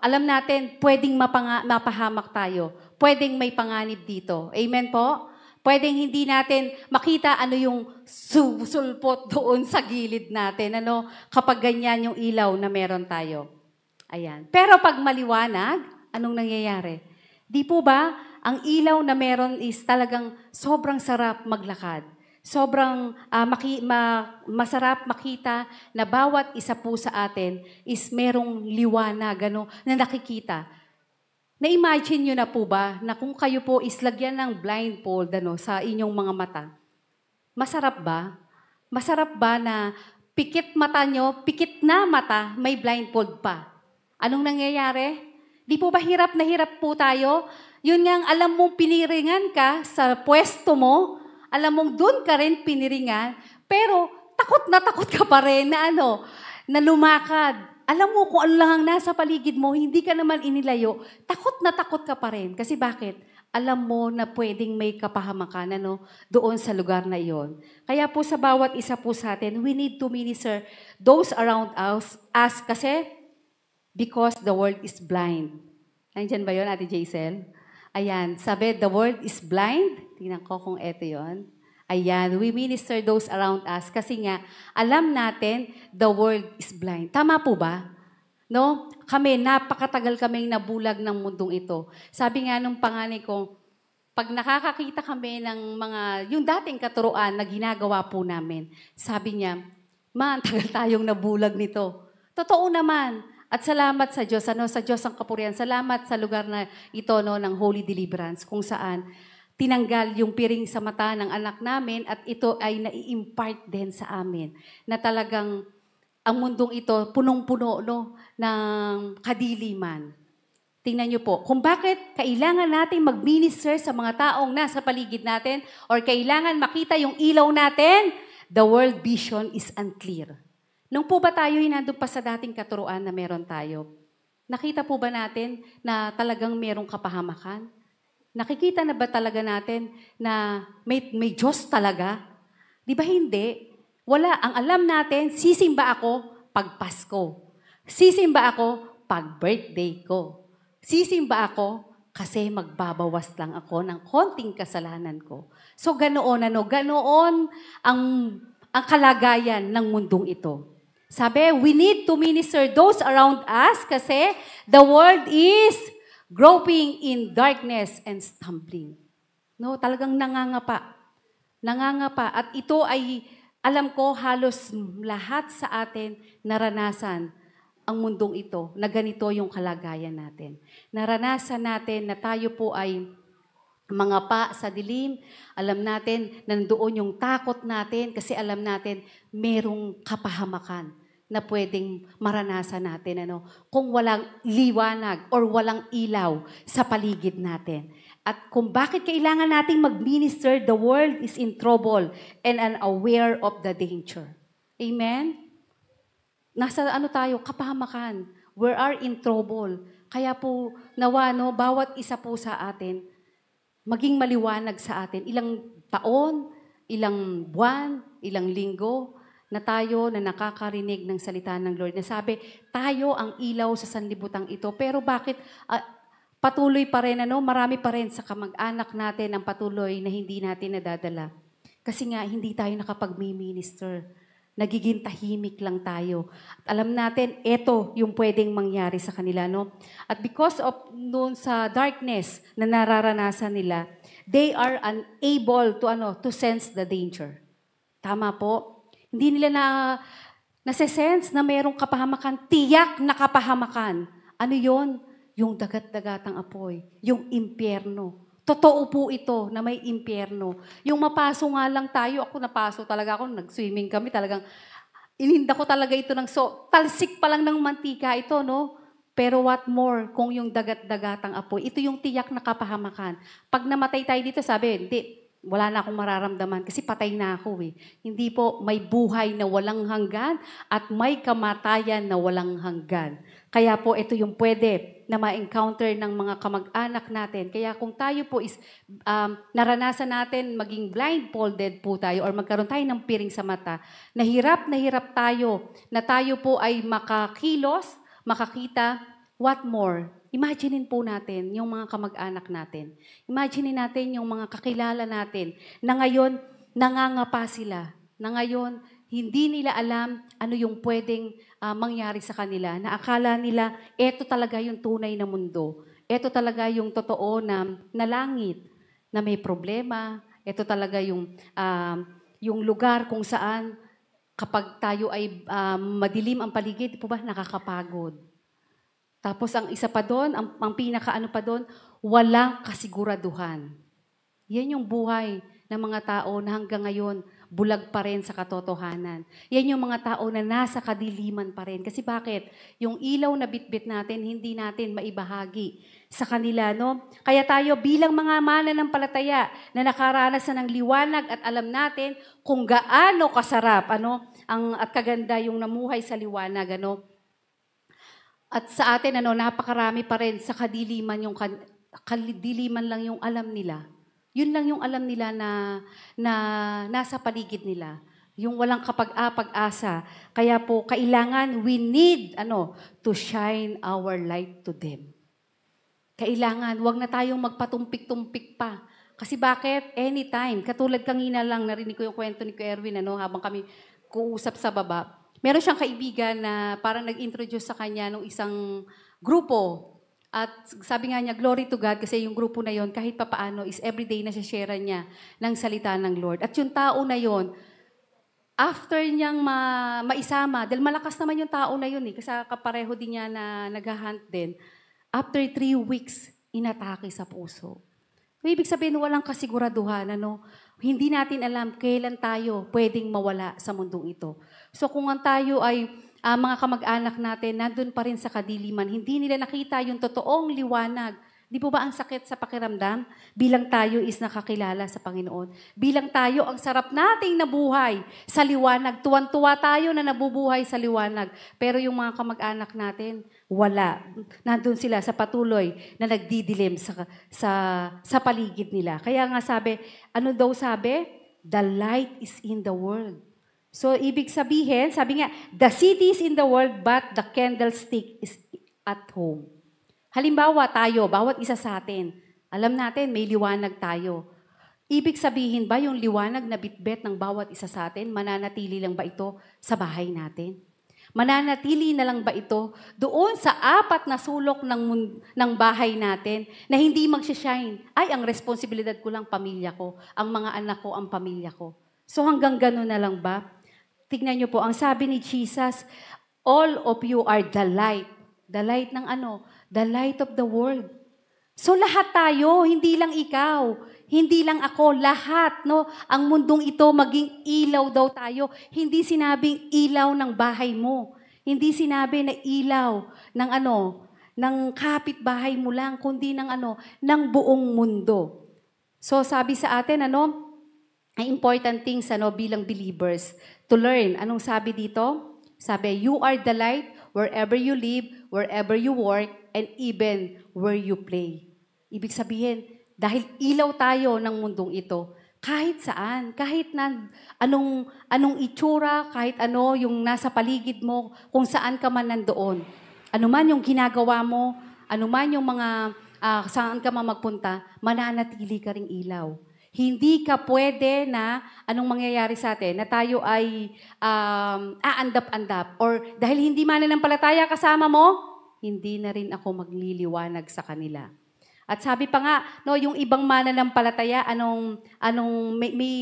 Alam natin, pwedeng mapahamak tayo. Pwedeng may panganib dito. Amen po? Pwedeng hindi natin makita ano yung sulpot doon sa gilid natin. Kapag ganyan yung ilaw na meron tayo. Ayan. Pero pag maliwanag, anong nangyayari? Di po ba, ang ilaw na meron is talagang sobrang sarap maglakad. Sobrang masarap makita na bawat isa po sa atin is merong liwanag na nakikita. Na-imagine nyo na po ba na kung kayo po is lagyan ng blindfold sa inyong mga mata, masarap ba? Masarap ba na pikit mata nyo, pikit na mata, may blindfold pa? Anong nangyayari? Di po ba hirap na hirap po tayo? Yun nga, alam mong piniringan ka sa pwesto mo, alam mong doon ka rin piniringan, pero takot ka pa rin na lumakad. Alam mo kung ano lang ang nasa paligid mo, hindi ka naman inilayo, takot ka pa rin. Kasi bakit? Alam mo na pwedeng may kapahamakan doon sa lugar na iyon. Kaya po sa bawat isa po sa atin, we need to minister those around us kasi because the world is blind. Nandiyan ba yun, Ate Jaisel? Ayan, sabi, the world is blind. Tingnan ko kung eto yun. Ayan, we minister those around us kasi nga, alam natin, the world is blind. Tama po ba? No? Kami, napakatagal kaming nabulag ng mundong ito. Sabi nga nung panganay ko, pag nakakakita kami ng yung dating katuruan na ginagawa po namin, sabi niya, Ma, tagal tayong nabulag nito. Totoo naman. At salamat sa Diyos, sa Diyos ang kapurihan. Salamat sa lugar na ito ng Holy Deliverance, kung saan tinanggal yung piring sa mata ng anak namin at ito ay nai-impart din sa amin. Na talagang ang mundong ito punong-puno ng kadiliman. Tingnan niyo po, kung bakit kailangan nating mag-minister sa mga taong nasa paligid natin or kailangan makita yung ilaw natin, the world vision is unclear. Nung po ba tayo nandun pa sa dating katuruan na meron tayo, nakita po ba natin na talagang merong kapahamakan? Nakikita na ba talaga natin na may Diyos talaga? Di ba hindi? Wala. Ang alam natin, sisimba ako pag Pasko. Sisimba ako pag birthday ko. Sisimba ako kasi magbabawas lang ako ng konting kasalanan ko. So ganoon ang kalagayan ng mundong ito. Sabi, we need to minister those around us kasi the world is groping in darkness and stumbling. No, talagang nangangapa. Nangangapa. At ito ay, alam ko, halos lahat sa atin naranasan ang mundong ito, na ganito yung kalagayan natin. Naranasan natin na tayo po ay mga pa sa dilim. Alam natin, nandoon yung takot natin kasi alam natin, merong kapahamakan na pwedeng maranasan natin. Kung walang liwanag or walang ilaw sa paligid natin. At kung bakit kailangan nating mag-minister, the world is in trouble and unaware of the danger. Amen? Nasa tayo, kapahamakan. We are in trouble. Kaya po, nawa, bawat isa po sa atin, maging maliwanag sa atin. Ilang taon, ilang buwan, ilang linggo, na tayo na nakakarinig ng salita ng Lord. Na sabi, tayo ang ilaw sa sanlibutan ito. Pero bakit patuloy pa rin, marami pa rin sa kamag-anak natin ang patuloy na hindi natin nadadala. Kasi nga, hindi tayo nakapag-minister. Nagiging tahimik lang tayo. At alam natin, ito yung pwedeng mangyari sa kanila. At because of noon sa darkness na nararanasan nila, they are unable to sense the danger. Tama po? Hindi nila nasa-sense na mayroong kapahamakan, tiyak na kapahamakan. Ano yon? Yung dagat-dagatang apoy, yung impyerno. Totoo po ito na may impyerno. Yung mapaso nga lang tayo, ako napaso talaga ako, nag-swimming kami, talagang ininda ko talaga ito talsik pa lang ng mantika ito, Pero what more kung yung dagat-dagatang apoy, ito yung tiyak na kapahamakan. Pag namatay tayo dito, sabi, hindi, wala na akong mararamdaman kasi patay na ako . Hindi po, may buhay na walang hanggan at may kamatayan na walang hanggan. Kaya po, ito yung pwede na ma-encounter ng mga kamag-anak natin. Kaya kung tayo po is naranasan natin maging blindfolded po tayo or magkaroon tayo ng piring sa mata, na hirap tayo na tayo po ay makakilos, makakita, what more? Imaginein po natin yung mga kamag-anak natin. Imaginein natin yung mga kakilala natin na ngayon nangangapa sila. Na ngayon hindi nila alam ano yung pwedeng mangyari sa kanila. Na akala nila, eto talaga yung tunay na mundo. Eto talaga yung totoo na langit na may problema. Eto talaga yung lugar kung saan kapag tayo ay madilim ang paligid, po ba, nakakapagod. Tapos ang isa pa doon, ang pinakaano pa doon, walang kasiguraduhan. Yan yung buhay ng mga tao na hanggang ngayon, bulag pa rin sa katotohanan. Yan yung mga tao na nasa kadiliman pa rin. Kasi bakit? Yung ilaw na bitbit natin, hindi natin maibahagi sa kanila, Kaya tayo bilang mga mananampalataya na nakaranas ng liwanag at alam natin kung gaano kasarap, at kaganda yung namuhay sa liwanag, At sa atin, napakarami pa rin sa kadiliman, kadiliman lang yung alam nila. Yun lang yung alam nila na nasa paligid nila. Yung walang kapag-asa. Kaya po, kailangan, we need, to shine our light to them. Kailangan, wag na tayong magpatumpik-tumpik pa. Kasi bakit? Anytime. Katulad kanina lang, narinig ko yung kwento ni Kuya Erwin, habang kami kuusap sa baba. Meron siyang kaibigan na parang nag-introduce sa kanya ng isang grupo. At sabi nga niya, glory to God, kasi yung grupo na yon kahit papaano is everyday na share niya ng salita ng Lord. At yung tao na yon, after niyang maisama, dahil malakas naman yung tao na yun, kasi kapareho din niya na nag-hunt din, after 3 weeks, inatake sa puso. So, ibig sabihin, walang kasiguraduhan, Hindi natin alam kailan tayo pwedeng mawala sa mundong ito. So kung tayo ay mga kamag-anak natin nandun pa rin sa kadiliman. Hindi nila nakita yung totoong liwanag. Di po ba ang sakit sa pakiramdam? Bilang tayo is nakakilala sa Panginoon. Bilang tayo, ang sarap nating nabuhay sa liwanag. Tuwan-tuwa tayo na nabubuhay sa liwanag. Pero yung mga kamag-anak natin, wala. Nandun sila sa patuloy na nagdidilim sa paligid nila. Kaya nga sabi, ano daw sabi? The light is in the world. So, ibig sabihin, sabi nga, the city is in the world, but the candlestick is at home. Halimbawa tayo, bawat isa sa atin, alam natin may liwanag tayo. Ibig sabihin ba yung liwanag na bitbit ng bawat isa sa atin, mananatili lang ba ito sa bahay natin? Mananatili na lang ba ito doon sa 4 na sulok ng bahay natin na hindi mag-shine? Ay, ang responsibilidad ko lang pamilya ko, ang mga anak ko, ang pamilya ko. So hanggang gano'n na lang ba? Tignan niyo po, ang sabi ni Jesus, all of you are the light. The light ng ano? The light of the world. So lahat tayo, hindi lang ikaw, hindi lang ako, lahat, no? Ang mundong ito maging ilaw daw tayo. Hindi sinabing ilaw ng bahay mo. Hindi sinabi na ilaw ng ng kapitbahay mo lang, kundi ng buong mundo. So sabi sa atin, ang important things bilang believers to learn. Anong sabi dito? Sabi, you are the light wherever you live, wherever you work, and even where you play. Ibig sabihin, dahil ilaw tayo ng mundong ito, kahit saan, kahit na anong itsura, kahit yung nasa paligid mo, kung saan ka man nandoon, ano man yung ginagawa mo, ano man yung mga saan ka man magpunta, mananatili ka ring ilaw. Hindi ka pwede na anong mangyayari sa atin, na tayo ay aandap-andap. Or dahil hindi mananampalataya kasama mo, hindi na rin ako magliliwanag sa kanila. At sabi pa nga, yung ibang mananampalataya,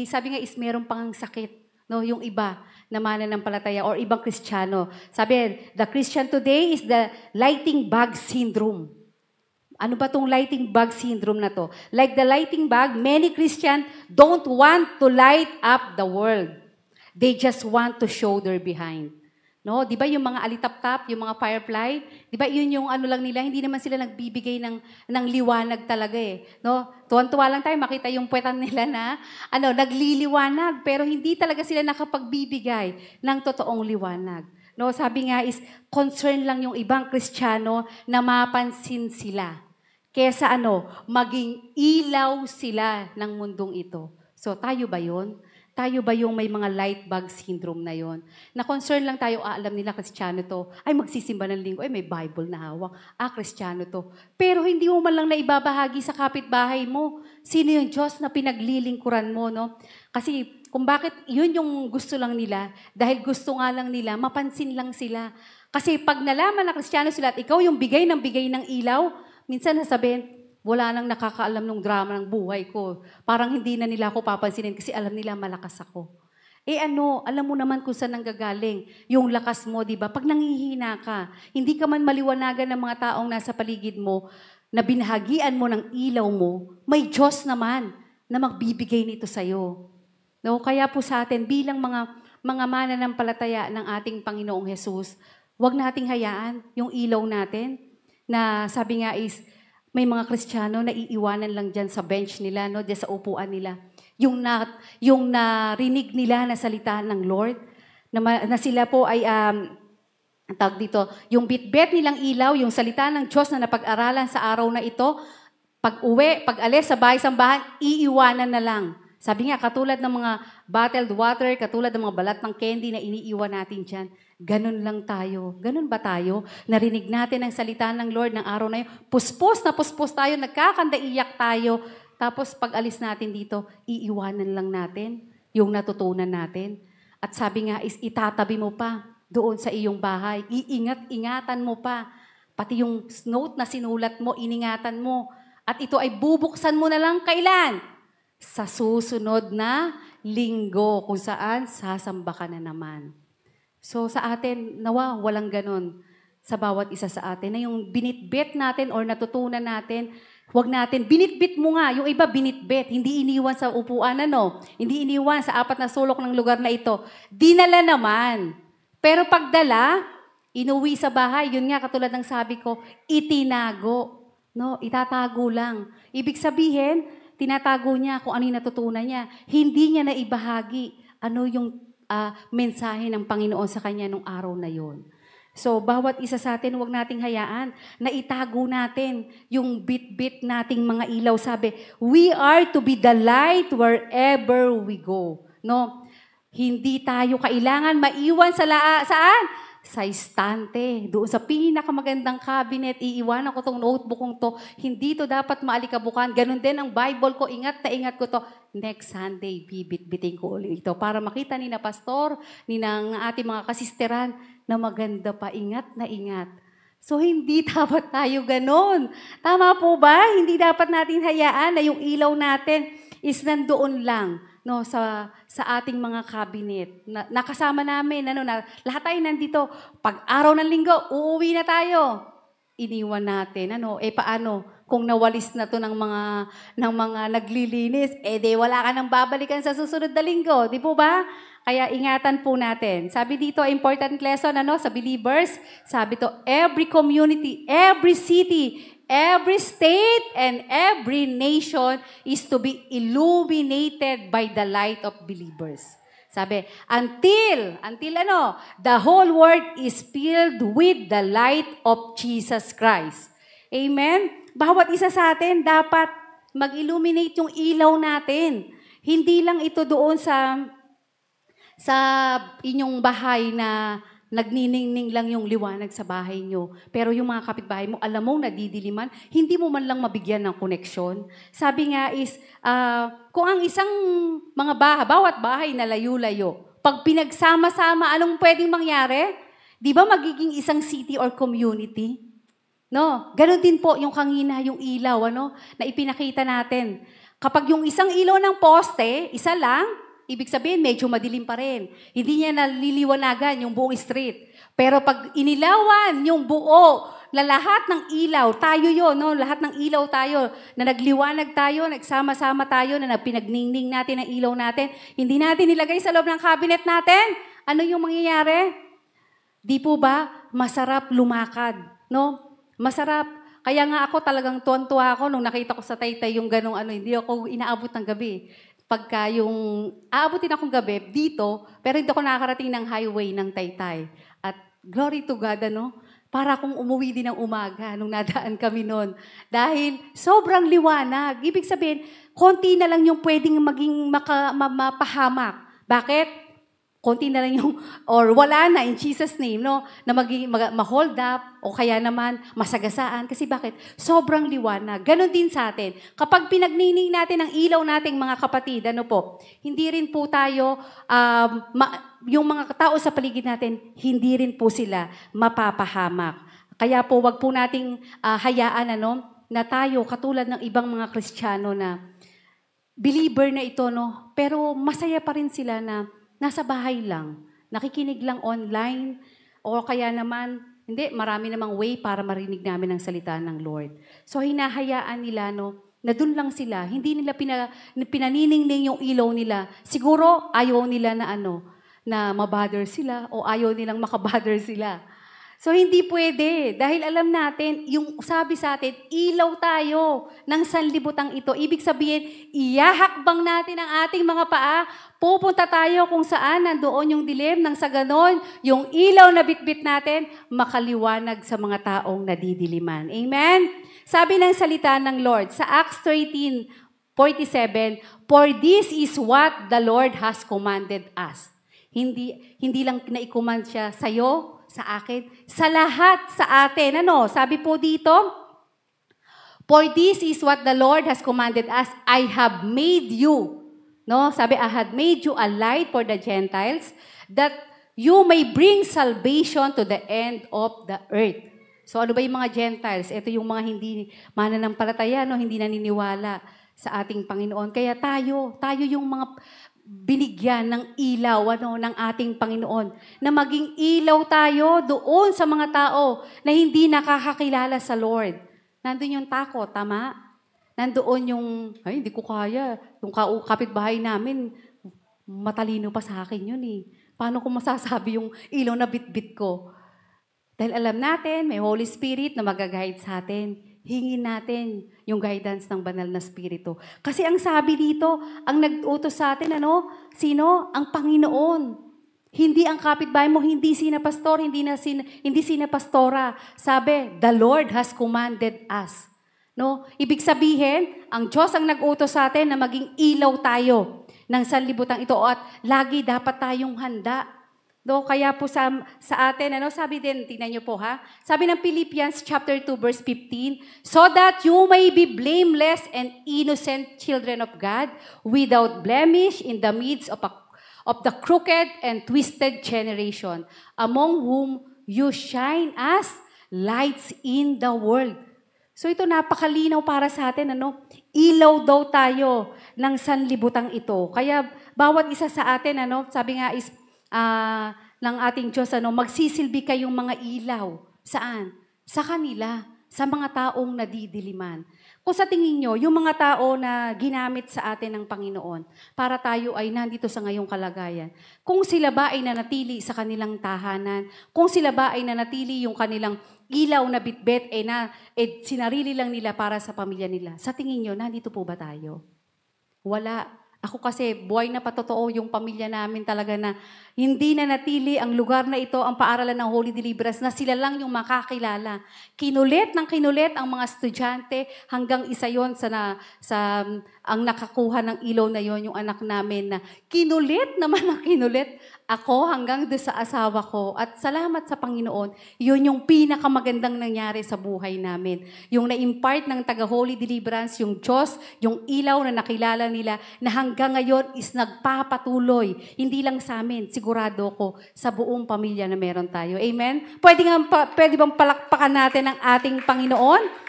sabi nga is meron pang sakit. Yung iba na mananampalataya or ibang Kristiyano. Sabi, the Christian today is the lighting bag syndrome. Ano ba tong lighting bag syndrome na to? Like the lighting bag, many Christians don't want to light up the world. They just want to show their behind. No, 'di ba yung mga alitap-tap, yung mga firefly, 'di ba yun yung lang nila, hindi naman sila nagbibigay ng liwanag talaga no? Tuwan-tuwa lang tayo makita yung puwetan nila na nagliliwanag, pero hindi talaga sila nakapagbibigay ng totoong liwanag. No, sabi nga is concern lang yung ibang Kristiyano na mapansin sila. Kesa maging ilaw sila ng mundong ito. So, tayo ba yun? Tayo ba yung may mga light bag syndrome na yon? Na concern lang tayo, alam nila Kristiyano to. Ay, magsisimba ng linggo, ay may Bible na hawak. Kristiyano to. Pero hindi mo man lang naibabahagi sa kapitbahay mo. Sino yung Diyos na pinaglilingkuran mo, no? Kasi kung bakit yun yung gusto lang nila, dahil gusto nga lang nila, mapansin lang sila. Kasi pag nalaman na Kristiyano sila at ikaw yung bigay ng ilaw, minsan nasabihin, wala nang nakakaalam ng drama ng buhay ko. Parang hindi na nila ako papansinin kasi alam nila malakas ako. Alam mo naman kung saan nanggagaling yung lakas mo, di ba? Pag nanghihina ka, hindi ka man maliwanagan ng mga taong nasa paligid mo, na binahagian mo ng ilaw mo, may Diyos naman na magbibigay nito sa'yo. No? Kaya po sa atin, bilang mga mananampalataya ng ating Panginoong Jesus, huwag nating hayaan yung ilaw natin na sabi nga is, may mga Kristiyano na iiwanan lang dyan sa bench nila, no? Dyan sa upuan nila. Yung narinig nila na salita ng Lord, na sila po ay, tawag dito, yung bitbit nilang ilaw, yung salita ng Diyos na napag-aralan sa araw na ito, pag-uwi, pag-alis sa bahay-sambahan, iiwanan na lang. Sabi nga, katulad ng mga bottled water, katulad ng mga balat ng candy na iniiwan natin dyan, ganun lang tayo. Ganun ba tayo? Narinig natin ang salita ng Lord ng araw na yun. Puspos tayo, nagkakandaiyak tayo. Tapos pag alis natin dito, iiwanan lang natin yung natutunan natin. At sabi nga is itatabi mo pa doon sa iyong bahay. Iingat-ingatan mo pa. Pati yung note na sinulat mo, iningatan mo. At ito ay bubuksan mo na lang kailan? Sa susunod na linggo kung saan sasamba ka na naman. So sa atin, nawa, walang ganon sa bawat isa sa atin. Na yung binitbit natin or natutunan natin, huwag natin, binitbit mo nga, yung iba binitbit, hindi iniwan sa upuan, hindi iniwan sa 4 na sulok ng lugar na ito. Dinala naman. Pero pagdala, Inuwi sa bahay, yun nga katulad ng sabi ko, itinago. No, itatago lang. Ibig sabihin, tinatago niya kung ano yung natutunan niya. Hindi niya naibahagi ano yung mensahe ng Panginoon sa kanya nung araw na yon. So, bawat isa sa atin, huwag nating hayaan na itago natin yung bit-bit nating mga ilaw. Sabi, we are to be the light wherever we go. No? Hindi tayo kailangan maiwan saan? Sa istante. Doon sa pinakamagandang cabinet, iiwanan ko tong notebook kong to. Hindi to dapat maalikabukan. Ganun din ang Bible ko. Ingat na ingat ko to. Next Sunday, bibit-biting ko ulit ito para makita ni na pastor, ni ng ating mga kasisteran na maganda pa. Ingat na ingat. So, hindi dapat tayo ganun. Tama po ba? Hindi dapat natin hayaan na yung ilaw natin is nandoon lang, no, sa ating mga cabinet. Nakasama namin, na lahat tayo nandito. Pag araw ng linggo, uuwi na tayo. Iniwan natin, paano? Kung nawalis na to ng mga naglilinis, di wala ka nang babalikan sa susunod na linggo, di po ba? Kaya ingatan po natin. Sabi dito, important lesson, sa believers, sabi to, every community, every city, every state, and every nation is to be illuminated by the light of believers. Sabi, until the whole world is filled with the light of Jesus Christ. Amen? Bawat isa sa atin dapat mag-illuminate yung ilaw natin. Hindi lang ito doon sa inyong bahay na nagniningning lang yung liwanag sa bahay nyo. Pero yung mga kapitbahay mo, alam mo, nadidiliman, hindi mo man lang mabigyan ng koneksyon. Sabi nga is, kung ang isang bawat bahay na layo-layo, pag pinagsama-sama, anong pwedeng mangyari? Di ba magiging isang city or community? No, ganun din po yung kanina, yung ilaw, na ipinakita natin. Kapag yung isang ilaw ng poste, isa lang, ibig sabihin, medyo madilim pa rin. Hindi niya naliliwanagan yung buong street. Pero pag inilawan yung buo na lahat ng ilaw, tayo yun, lahat ng ilaw tayo, na nagliwanag tayo, nagsama-sama tayo, na pinagningning natin ang ilaw natin, hindi natin nilagay sa loob ng cabinet natin, ano yung mangyayari? Di po ba? Masarap lumakad, Masarap. Kaya nga ako talagang tuwan-tuwa ako nung nakita ko sa Taytay yung ganong hindi ako inaabot ng gabi. Pagka aabutin akong gabi dito, pero hindi ako nakakarating ng highway ng Taytay. At glory to God, para akong umuwi din ng umaga nung nadaan kami noon. Dahil sobrang liwanag. Ibig sabihin, konti na lang yung pwedeng maging mapahamak. Bakit? Konti na lang or wala na in Jesus' name, na ma-hold up, o kaya naman masagasaan. Kasi bakit? Sobrang liwanag. Ganon din sa atin. Kapag pinagnining natin ang ilaw nating mga kapatid, hindi rin po tayo, yung mga tao sa paligid natin, hindi rin po sila mapapahamak. Kaya po, wag po nating hayaan, na tayo, katulad ng ibang mga Kristiyano na believer na ito, pero masaya pa rin sila na nasa bahay lang, nakikinig lang online, o kaya naman, marami namang way para marinig namin ang salita ng Lord. So, hinahayaan nila, na dun lang sila, hindi nila pinaniningning yung ilaw nila. Siguro, ayaw nila na mabother sila, o ayaw nilang makabother sila. So, hindi pwede. Dahil alam natin, yung sabi sa atin, ilaw tayo ng sanlibutang ito. Ibig sabihin, iyahakbang natin ang ating mga paa. Pupunta tayo kung saan nandoon yung dilim, nang sa ganon, yung ilaw na bitbit natin, makaliwanag sa mga taong nadidiliman. Amen? Sabi ng salita ng Lord, sa Acts 13:47, "For this is what the Lord has commanded us." Hindi lang na-command siya sa'yo, sa akin, sa lahat sa atin. Sabi po dito, "For this is what the Lord has commanded us, I have made you." Sabi, "I had made you a light for the Gentiles, that you may bring salvation to the end of the earth." So ano ba yung mga Gentiles? Ito yung mga hindi mananampalataya, hindi naniniwala sa ating Panginoon. Kaya tayo yung mga binigyan ng ilaw ng ating Panginoon. Na maging ilaw tayo doon sa mga tao na hindi nakakakilala sa Lord. Nandun yung takot, tama? Nandoon yung, hindi ko kaya. Yung kapitbahay namin, matalino pa sa akin yun eh. Paano ko masasabi yung ilaw na bitbit ko? Dahil alam natin, may Holy Spirit na mag-guide sa atin. Hingin natin yung guidance ng banal na Espiritu. Kasi ang sabi dito, ang nag-utos sa atin, sino? Ang Panginoon. Hindi ang kapitbahay mo, hindi sina pastor, hindi sina pastora. Sabi, the Lord has commanded us. No? Ibig sabihin, ang Diyos ang nag-utos sa atin na maging ilaw tayo ng sanlibutan ito at lagi dapat tayong handa. No? Kaya po sa atin, sabi din, tingnan niyo po ha, sabi ng Philippians chapter 2 verse 15, so that you may be blameless and innocent children of God, without blemish in the midst of the crooked and twisted generation, among whom you shine as lights in the world. So ito napakalinaw para sa atin, ilaw daw tayo ng sanlibutang ito. Kaya bawat isa sa atin, sabi nga is, ng ating Diyos, magsisilbi kayong mga ilaw. Saan? Sa kanila, sa mga taong nadidiliman. Kung sa tingin nyo, yung mga tao na ginamit sa atin ng Panginoon para tayo ay nandito sa ngayong kalagayan, kung sila ba ay nanatili sa kanilang tahanan, kung sila ba ay nanatili yung kanilang ilaw na bitbit, sinarili lang nila para sa pamilya nila, sa tingin nyo, nandito po ba tayo? Wala. Ako kasi, buhay na patotoo yung pamilya namin talaga na hindi na natili ang lugar na ito, ang paaralan ng Holy Deliverance, na sila lang yung makakilala. Kinulit ng kinulit ang mga estudyante hanggang isa yon ang nakakuha ng ilaw na yon, yung anak namin na kinulit naman ang kinulit ako hanggang doon sa asawa ko. At salamat sa Panginoon, yun yung pinakamagandang nangyari sa buhay namin. Yung na-impart ng taga-Holy Deliverance, yung Diyos, yung ilaw na nakilala nila, na hanggang ngayon is nagpapatuloy. Hindi lang sa amin, sigurado ko, sa buong pamilya na meron tayo. Amen? Pwede bang palakpakan natin ang ating Panginoon?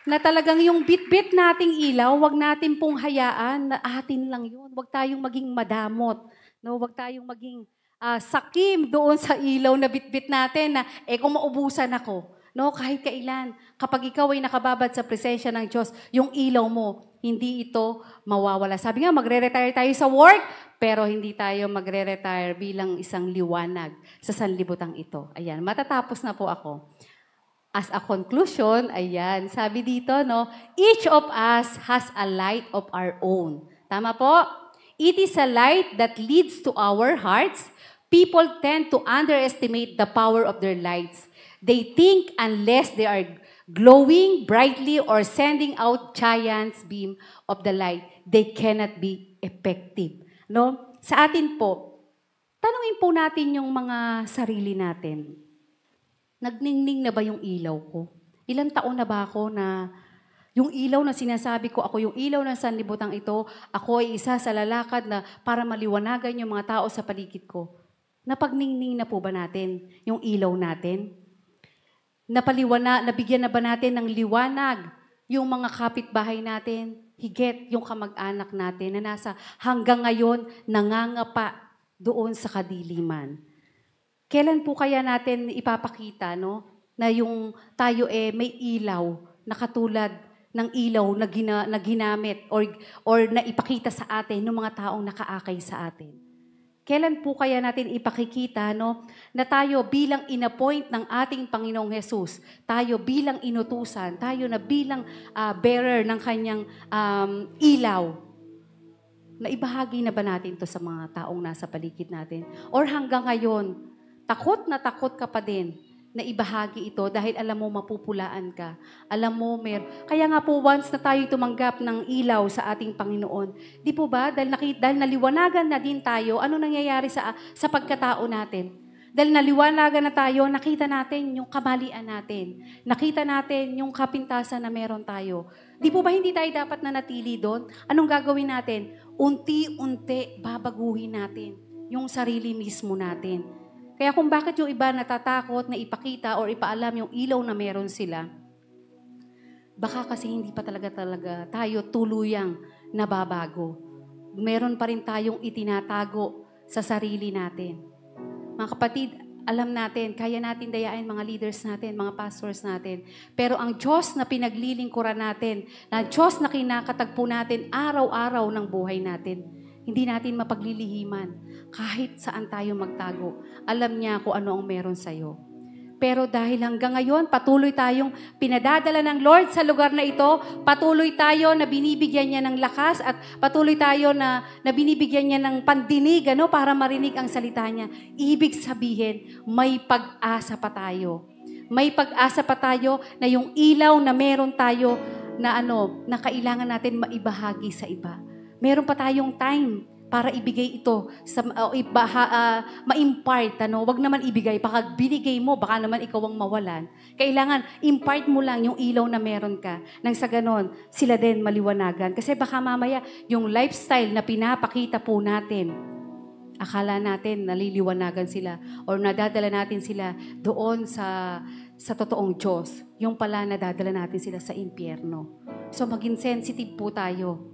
Na talagang yung bit-bit nating ilaw, wag natin pong hayaan na atin lang yun. Wag tayong maging madamot. No, wag tayong maging sakim doon sa ilaw na bit-bit natin na kung maubusan ako. No, kahit kailan, kapag ikaw ay nakababad sa presensya ng Diyos, yung ilaw mo, hindi ito mawawala. Sabi nga, magre-retire tayo sa work, pero hindi tayo magre-retire bilang isang liwanag sa sanlibutang ito. Ayan, matatapos na po ako. As a conclusion, ayan, sabi dito, each of us has a light of our own. Tama po? It is a light that leads to our hearts. People tend to underestimate the power of their lights. They think unless they are glowing brightly or sending out giant's beam of the light, they cannot be effective. No? Sa atin po, tanungin po natin yung mga sarili natin. Nagningning na ba yung ilaw ko? Ilang taon na ba ako na yung ilaw na sinasabi ko, ako yung ilaw ng sanlibutang ito, ako ay isa sa lalakad na para maliwanagan yung mga tao sa paligid ko. Napagningning na po ba natin yung ilaw natin? Nabigyan na ba natin ng liwanag yung mga kapitbahay natin? Higit yung kamag-anak natin na nasa hanggang ngayon nangangapa doon sa kadiliman. Kailan po kaya natin ipapakita na yung tayo may ilaw na katulad ng ilaw na ginamit or na ipakita sa atin ng mga taong nakaakay sa atin? Kailan po kaya natin ipakikita na tayo bilang inappoint ng ating Panginoong Hesus, tayo bilang inutusan, tayo na bilang bearer ng kanyang ilaw, na ibahagi na ba natin to sa mga taong nasa paligid natin? Or hanggang ngayon, takot na takot ka pa din na ibahagi ito dahil alam mo mapupulaan ka. Alam mo, kaya nga po once na tayo tumanggap ng ilaw sa ating Panginoon, di po ba? Dahil naliwanagan na din tayo, ano nangyayari sa pagkatao natin? Dahil naliwanagan na tayo, nakita natin yung kamalian natin. Nakita natin yung kapintasan na meron tayo. Di po ba hindi tayo dapat nanatili doon? Anong gagawin natin? Unti-unti babaguhin natin yung sarili mismo natin. Kaya kung bakit yung iba natatakot na ipakita or ipaalam yung ilaw na meron sila, baka kasi hindi pa talaga tayo tuluyang nababago. Meron pa rin tayong itinatago sa sarili natin. Mga kapatid, alam natin, kaya natin dayain mga leaders natin, mga pastors natin. Pero ang Diyos na pinaglilingkuran natin, na Diyos na kinakatagpo natin araw-araw ng buhay natin, hindi natin mapaglilihiman kahit saan tayo magtago. Alam niya kung ano ang meron sa'yo. Pero dahil hanggang ngayon, patuloy tayong pinadadala ng Lord sa lugar na ito, patuloy tayo na binibigyan niya ng lakas at patuloy tayo na binibigyan niya ng pandinig para marinig ang salita niya. Ibig sabihin, may pag-asa pa tayo. May pag-asa pa tayo na yung ilaw na meron tayo na kailangan natin maibahagi sa iba. Meron pa tayong time para ibigay ito, ma-impart. Wag naman ibigay, baka binigay mo, baka naman ikaw ang mawalan. Kailangan, impart mo lang yung ilaw na meron ka. Nang sa ganon, sila din maliwanagan. Kasi baka mamaya, yung lifestyle na pinapakita po natin, akala natin naliliwanagan sila or nadadala natin sila doon sa totoong Diyos. Yung pala nadadala natin sila sa impyerno. So maging sensitive po tayo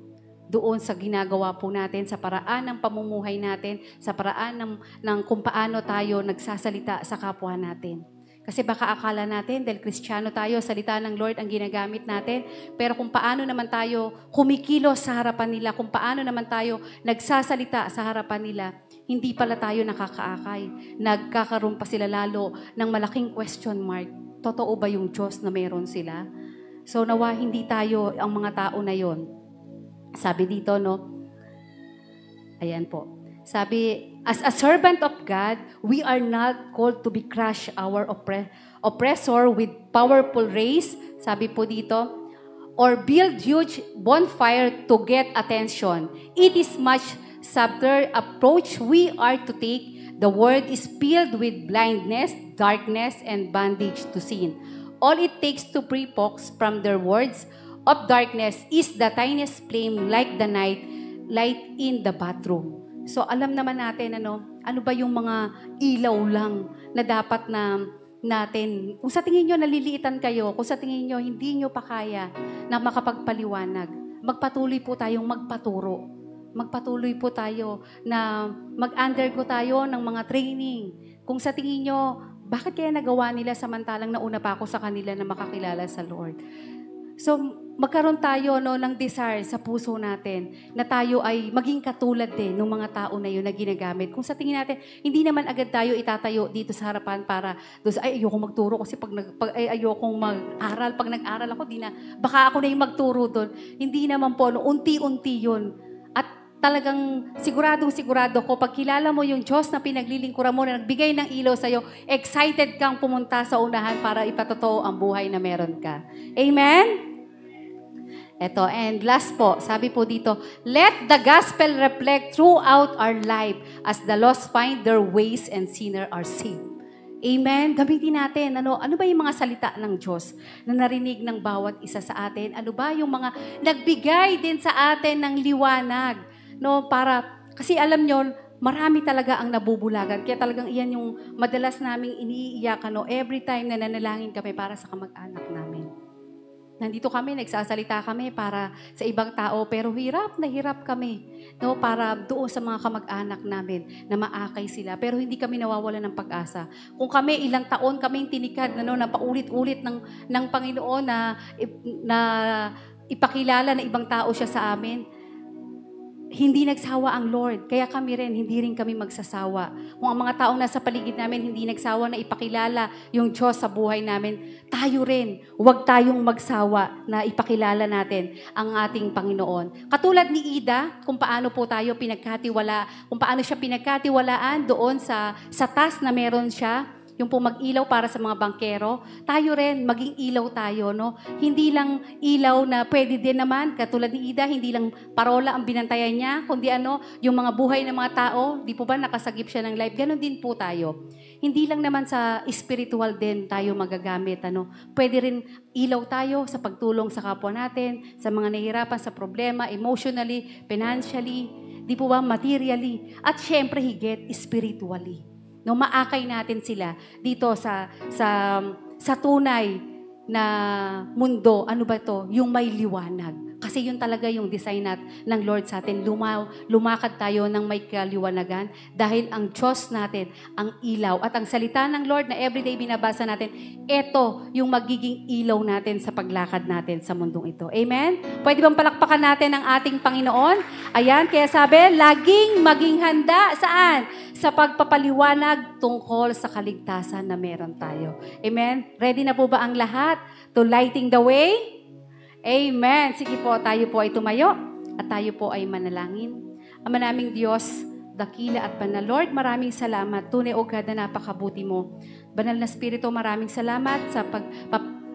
doon sa ginagawa po natin, sa paraan ng pamumuhay natin, sa paraan ng kung paano tayo nagsasalita sa kapwa natin. Kasi baka akala natin, dahil Kristiyano tayo, salita ng Lord ang ginagamit natin, pero kung paano naman tayo kumikilos sa harapan nila, kung paano naman tayo nagsasalita sa harapan nila, hindi pala tayo nakakaakay. Nagkakaroon pa sila lalo ng malaking question mark. Totoo ba yung Diyos na meron sila? So nawa hindi tayo ang mga tao na yon. Sabi dito, ayan po. Sabi, as a servant of God, we are not called to be crush our oppressor with powerful rays. Sabi po dito, or build huge bonfire to get attention. It is much subtler approach we are to take. The world is filled with blindness, darkness, and bondage to sin. All it takes to free folks from their words of darkness is the tiniest flame like the night light in the bathroom. So alam naman natin ano ba yung mga ilaw lang na dapat na natin. Kung sa tingin nyo naliliitan kayo, kung sa tingin nyo hindi nyo pa kaya na makapagpaliwanag, magpatuloy po tayong magpaturo. Magpatuloy po tayo na mag-undergo tayo ng mga training. Kung sa tingin nyo, bakit kaya nagawa nila samantalang nauna pa ako sa kanila na makakilala sa Lord? So, magkaroon tayo ng desire sa puso natin na tayo ay maging katulad din ng mga tao na yun na ginagamit. Kung sa tingin natin, hindi naman agad tayo itatayo dito sa harapan para ayokong magturo kasi ayokong mag-aral. Pag nag-aral ako, baka ako na yung magturo doon. Hindi naman po, unti-unti yun. At talagang sigurado ko, pag kilala mo yung Diyos na pinaglilingkuran mo, na nagbigay ng ilaw sa'yo, excited kang pumunta sa unahan para ipatotoo ang buhay na meron ka. Amen? Ito, and last po, sabi po dito, let the gospel reflect throughout our life as the lost find their ways and sinner are saved. Amen? Gamitin natin. Ano ba yung mga salita ng Diyos na narinig ng bawat isa sa atin? Ano ba yung mga nagbigay din sa atin ng liwanag? Kasi alam nyo, marami talaga ang nabubulagan. Kaya talagang iyan yung madalas naming iniiyakan every time na nanalangin kami para sa kamag-anak namin. Nandito kami, nagsasalita kami para sa ibang tao, pero hirap na hirap kami para doon sa mga kamag-anak namin na maakay sila. Pero hindi kami nawawalan ng pag-asa. Kung kami, ilang taon kaming tinikad na paulit-ulit ng Panginoon na ipakilala na ibang tao siya sa amin, hindi nagsawa ang Lord. Kaya kami rin, hindi rin kami magsasawa. Kung ang mga taong nasa paligid namin hindi nagsawa na ipakilala yung Diyos sa buhay namin, tayo rin, huwag tayong magsawa na ipakilala natin ang ating Panginoon. Katulad ni Ida, kung paano po tayo kung paano siya pinagkatiwalaan doon sa task na meron siya, yung po mag-ilaw para sa mga bangkero, tayo rin, maging ilaw tayo, Hindi lang ilaw na pwede din naman, katulad ni Ida, hindi lang parola ang binantayan niya, kundi yung mga buhay ng mga tao, di po ba nakasagip siya ng life? Ganon din po tayo. Hindi lang naman sa spiritual din tayo magagamit, Pwede rin ilaw tayo sa pagtulong sa kapwa natin, sa mga nahihirapan sa problema, emotionally, financially, di po ba, materially, at syempre higit, spiritually. Maakay natin sila dito sa tunay na mundo. Ano ba to? Yung may liwanag. Kasi yun talaga yung design ng Lord sa atin. Lumakad tayo ng may kaliwanagan dahil ang Diyos natin, ang ilaw. At ang salita ng Lord na everyday binabasa natin, ito yung magiging ilaw natin sa paglakad natin sa mundong ito. Amen? Pwede bang palakpakan natin ang ating Panginoon? Ayan, kaya sabi, laging maging handa. Saan? sa pagpapaliwanag tungkol sa kaligtasan na meron tayo. Amen? Ready na po ba ang lahat to lighting the way? Amen. Sige po, tayo po ay tumayo at tayo po ay manalangin. Ama naming Diyos, dakila at banal. Lord, maraming salamat. Tunay o God na napakabuti mo. Banal na Espiritu, maraming salamat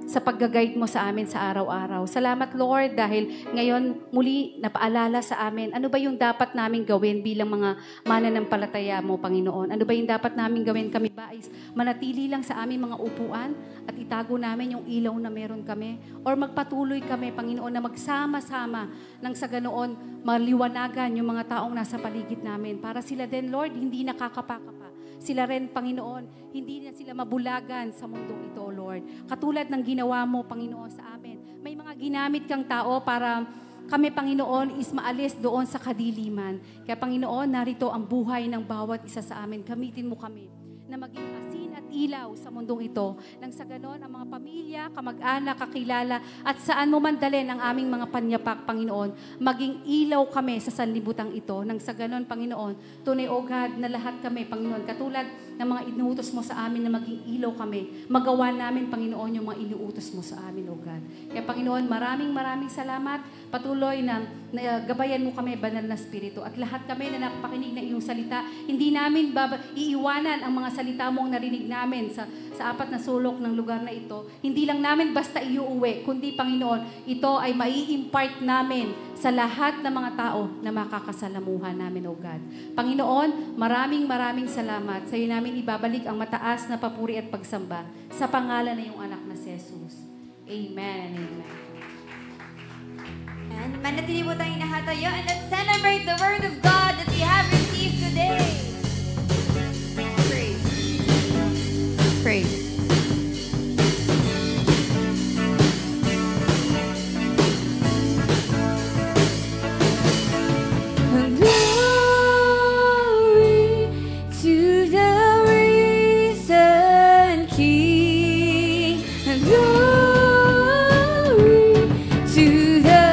sa pag-guide mo sa amin sa araw-araw. Salamat, Lord, dahil ngayon muli napaalala sa amin, ano ba yung dapat namin gawin bilang mga mananampalataya mo, Panginoon? Ano ba yung dapat namin gawin? Kami ba ay manatili lang sa aming mga upuan at itago namin yung ilaw na meron kami? Or magpatuloy kami, Panginoon, na magsama-sama nang sa ganoon maliwanagan yung mga taong nasa paligid namin para sila din, Lord, hindi nakakapakapa. Sila rin, Panginoon, hindi na sila mabulagan sa mundong ito, Lord. Katulad ng ginawa mo, Panginoon, sa amin. May mga ginamit kang tao para kami, Panginoon, is maalis doon sa kadiliman. Kaya, Panginoon, narito ang buhay ng bawat isa sa amin. Gamitin mo kami na maging asin at ilaw sa mundong ito. Nang sa ganon, ang mga pamilya, kamag-anak, kakilala, at saan mo man dalhin ang aming mga panyapak, Panginoon, maging ilaw kami sa sanlibutang ito. Nang sa ganon, Panginoon, tunay o God na lahat kami, Panginoon, katulad ng mga inuutos mo sa amin na maging ilaw kami, magawa namin, Panginoon, yung mga inuutos mo sa amin, o God. Kaya, Panginoon, maraming salamat. Patuloy na gabayan mo kami, banal na Espiritu. At lahat kami na napakinig na iyong salita, hindi namin iiwanan ang mga salita mong narinig namin sa apat na sulok ng lugar na ito. Hindi lang namin basta iuuwi, kundi, Panginoon, ito ay mai-impart namin sa lahat ng mga tao na makakasalamuhan namin, O God. Panginoon, maraming salamat. Sa iyo namin ibabalik ang mataas na papuri at pagsamba sa pangalan ng iyong anak na si Jesus. Amen. Amen. And manatili po tayong nakatayo and let's celebrate the Word of God that we have received today. Praise. Glory to the risen King. Glory to the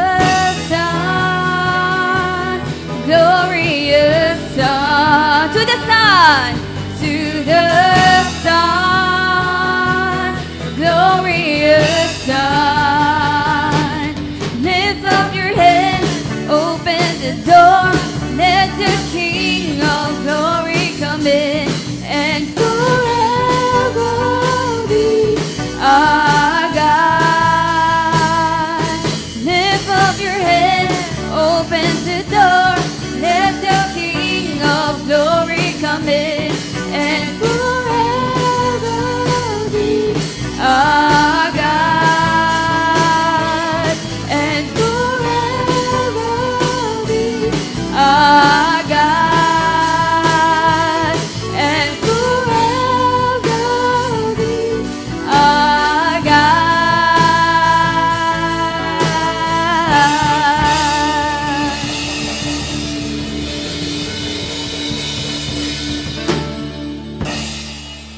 Son. Glorious Son. To the Son. To the Son, glorious Son. Lift up your heads, open the door, let the King of glory come in, and forever be our God. Lift up your heads, open the door, let the King of glory come in, and forever be our God, and forever be our God, and forever be our God.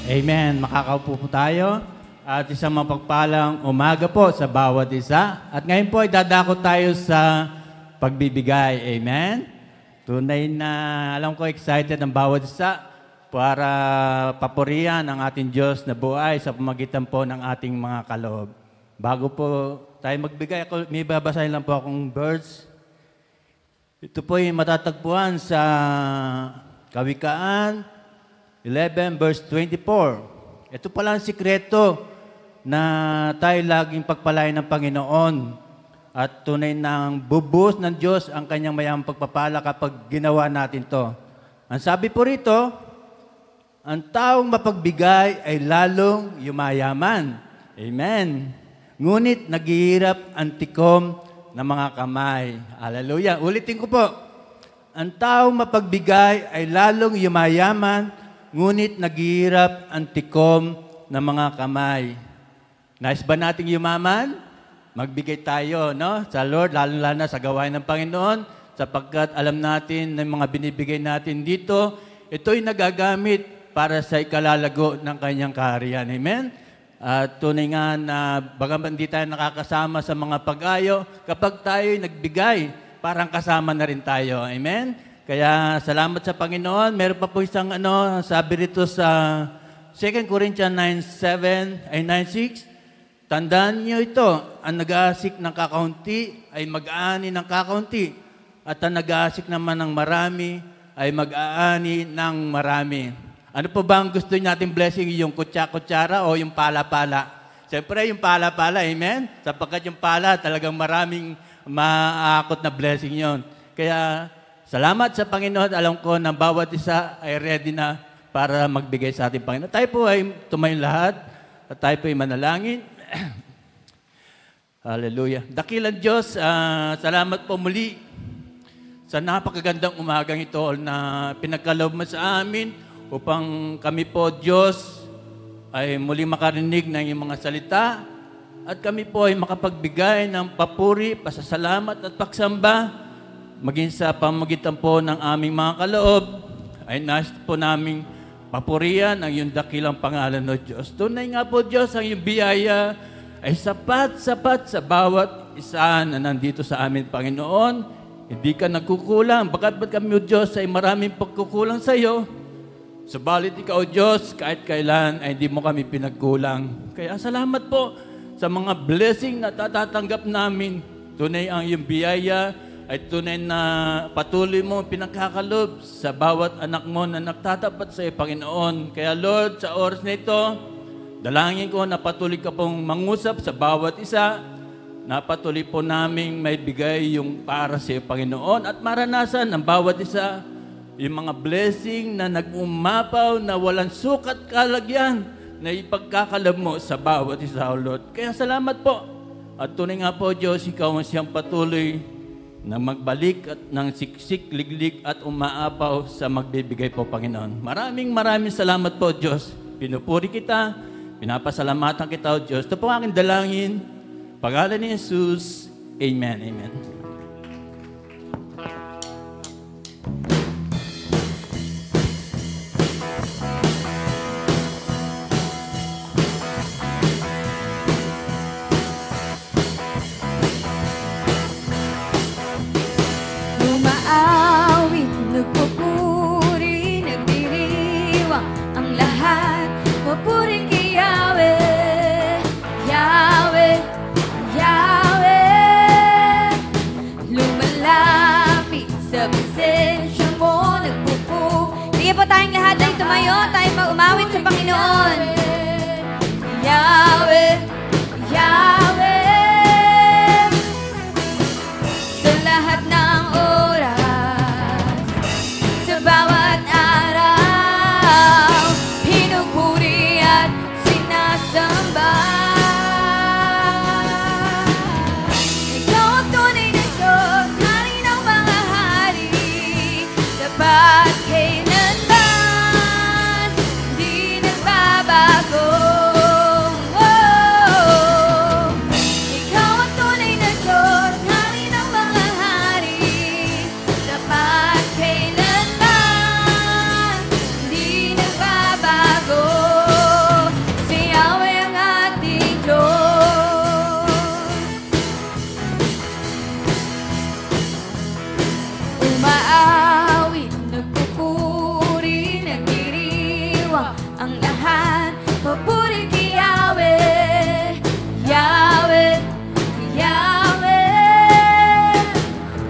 Amen. Makakaupo po tayo. At isang mapagpalang umaga po sa bawat isa. At ngayon po ay dadako tayo sa pagbibigay. Amen. Tunay na alam ko excited ang bawat isa para papurihan ang ating Diyos na buhay sa pamagitan po ng ating mga kaloob. Bago po tayo magbigay, may babasahin lang po akong verse. Ito po ay matatagpuan sa Kawikaan 11 verse 24. Ito pala ang sikreto na tayo laging pagpalain ng Panginoon at tunay ng bubuhos ng Diyos ang kanyang mayamang pagpapala kapag ginawa natin to. Ang sabi po rito, ang taong mapagbigay ay lalong yumayaman. Amen. Ngunit naghihirap ang tikom ng mga kamay. Hallelujah. Ulitin ko po. Ang taong mapagbigay ay lalong yumayaman, ngunit naghihirap ang tikom ng mga kamay. Nais ba nating yumaman? Magbigay tayo, no? Sa Lord, lalo-lalo na sa gawain ng Panginoon, sapagkat alam natin na mga binibigay natin dito, ito'y nagagamit para sa ikalalago ng kanyang kaharian. Amen? At tunay nga na bagaman di tayo nakakasama sa mga pag-ayo, kapag tayo'y nagbigay, parang kasama na rin tayo. Amen? Kaya salamat sa Panginoon. Meron pa po isang sabi rito sa 2 Corinthians 9:7 ay 9:6. Tandaan niyo ito, ang nag-aasik ng kakaunti ay mag-aani ng kakaunti. At ang nag-aasik naman ng marami ay mag-aani ng marami. Ano po ba ang gusto nating blessing? Yung kutsara o yung pala-pala? Siyempre, yung pala-pala, amen? Sapagkat yung pala, talagang maraming maaakot na blessing yon. Kaya, salamat sa Panginoon. Alam ko na bawat isa ay ready na para magbigay sa ating Panginoon. Tayo po ay tumayo lahat at tayo po ay manalangin. Hallelujah. Dakilang Diyos, salamat po muli sa napakagandang umagang ito na pinagkaloob mo sa amin upang kami po, Diyos, ay muli makarinig ng iyong mga salita at kami po ay makapagbigay ng papuri, pasasalamat at pagsamba maging sa pamagitan po ng aming mga kaloob ay nais po naming papurihan ang iyong dakilang pangalan, o Diyos. Tunay nga po, Diyos, ang iyong biyaya ay sapat-sapat sa bawat isa na nandito sa amin, Panginoon. Hindi ka nagkukulang. Bagat kami, o Diyos, ay maraming pagkukulang sa iyo. Subalit ikaw, o Diyos, kahit kailan ay hindi mo kami pinagkulang. Kaya salamat po sa mga blessing na tatatanggap namin. Tunay ang iyong biyaya ay tunay na patuloy mo pinagkakalob sa bawat anak mo na nagtatapat sa iyo, Panginoon. Kaya Lord, sa oras na ito, dalangin ko na patuloy ka pong mangusap sa bawat isa, na patuloy po naming may bigay yung para sa iyo, Panginoon, at maranasan ng bawat isa yung mga blessing na nag-umapaw na walang sukat kalagyan na ipagkakalab mo sa bawat isa, O Lord. Kaya salamat po. At tunay nga po, Diyos, ikaw ang siyang patuloy na magbalik at ng siksik, liglig at umaapaw sa magbibigay po, Panginoon. Maraming salamat po, Diyos. Pinupuri kita, pinapasalamatan kita, O Diyos. Ito po ang aking dalangin. Pangalan ni Jesus. Amen. Amen. Umaawit, nagpupuri, nagdiriwang ang lahat. Papuri kay Yahweh, Yahweh, Yahweh. Lumalapit sa presensya mo, nagpupuri. Sige po tayong lahat ay tumayo, tayo mag-umawit sa Panginoon. Yahweh, Yahweh. Sa lahat ng oras, sa bawat araw, pinupuri at sinasamba. Ikaw ang tunay na Diyos, hari ng mga hari, tapat kailanman, di nagbabago. Ikaw ang tunay na Diyos, hari ng mga hari, tapat kailanman, di nagbabago. Si Yahweh ang ating Diyos. Umaawit, nagpupuri, nagdiriwang ang lahat. Papuri kay Yahweh, Yahweh, Yahweh.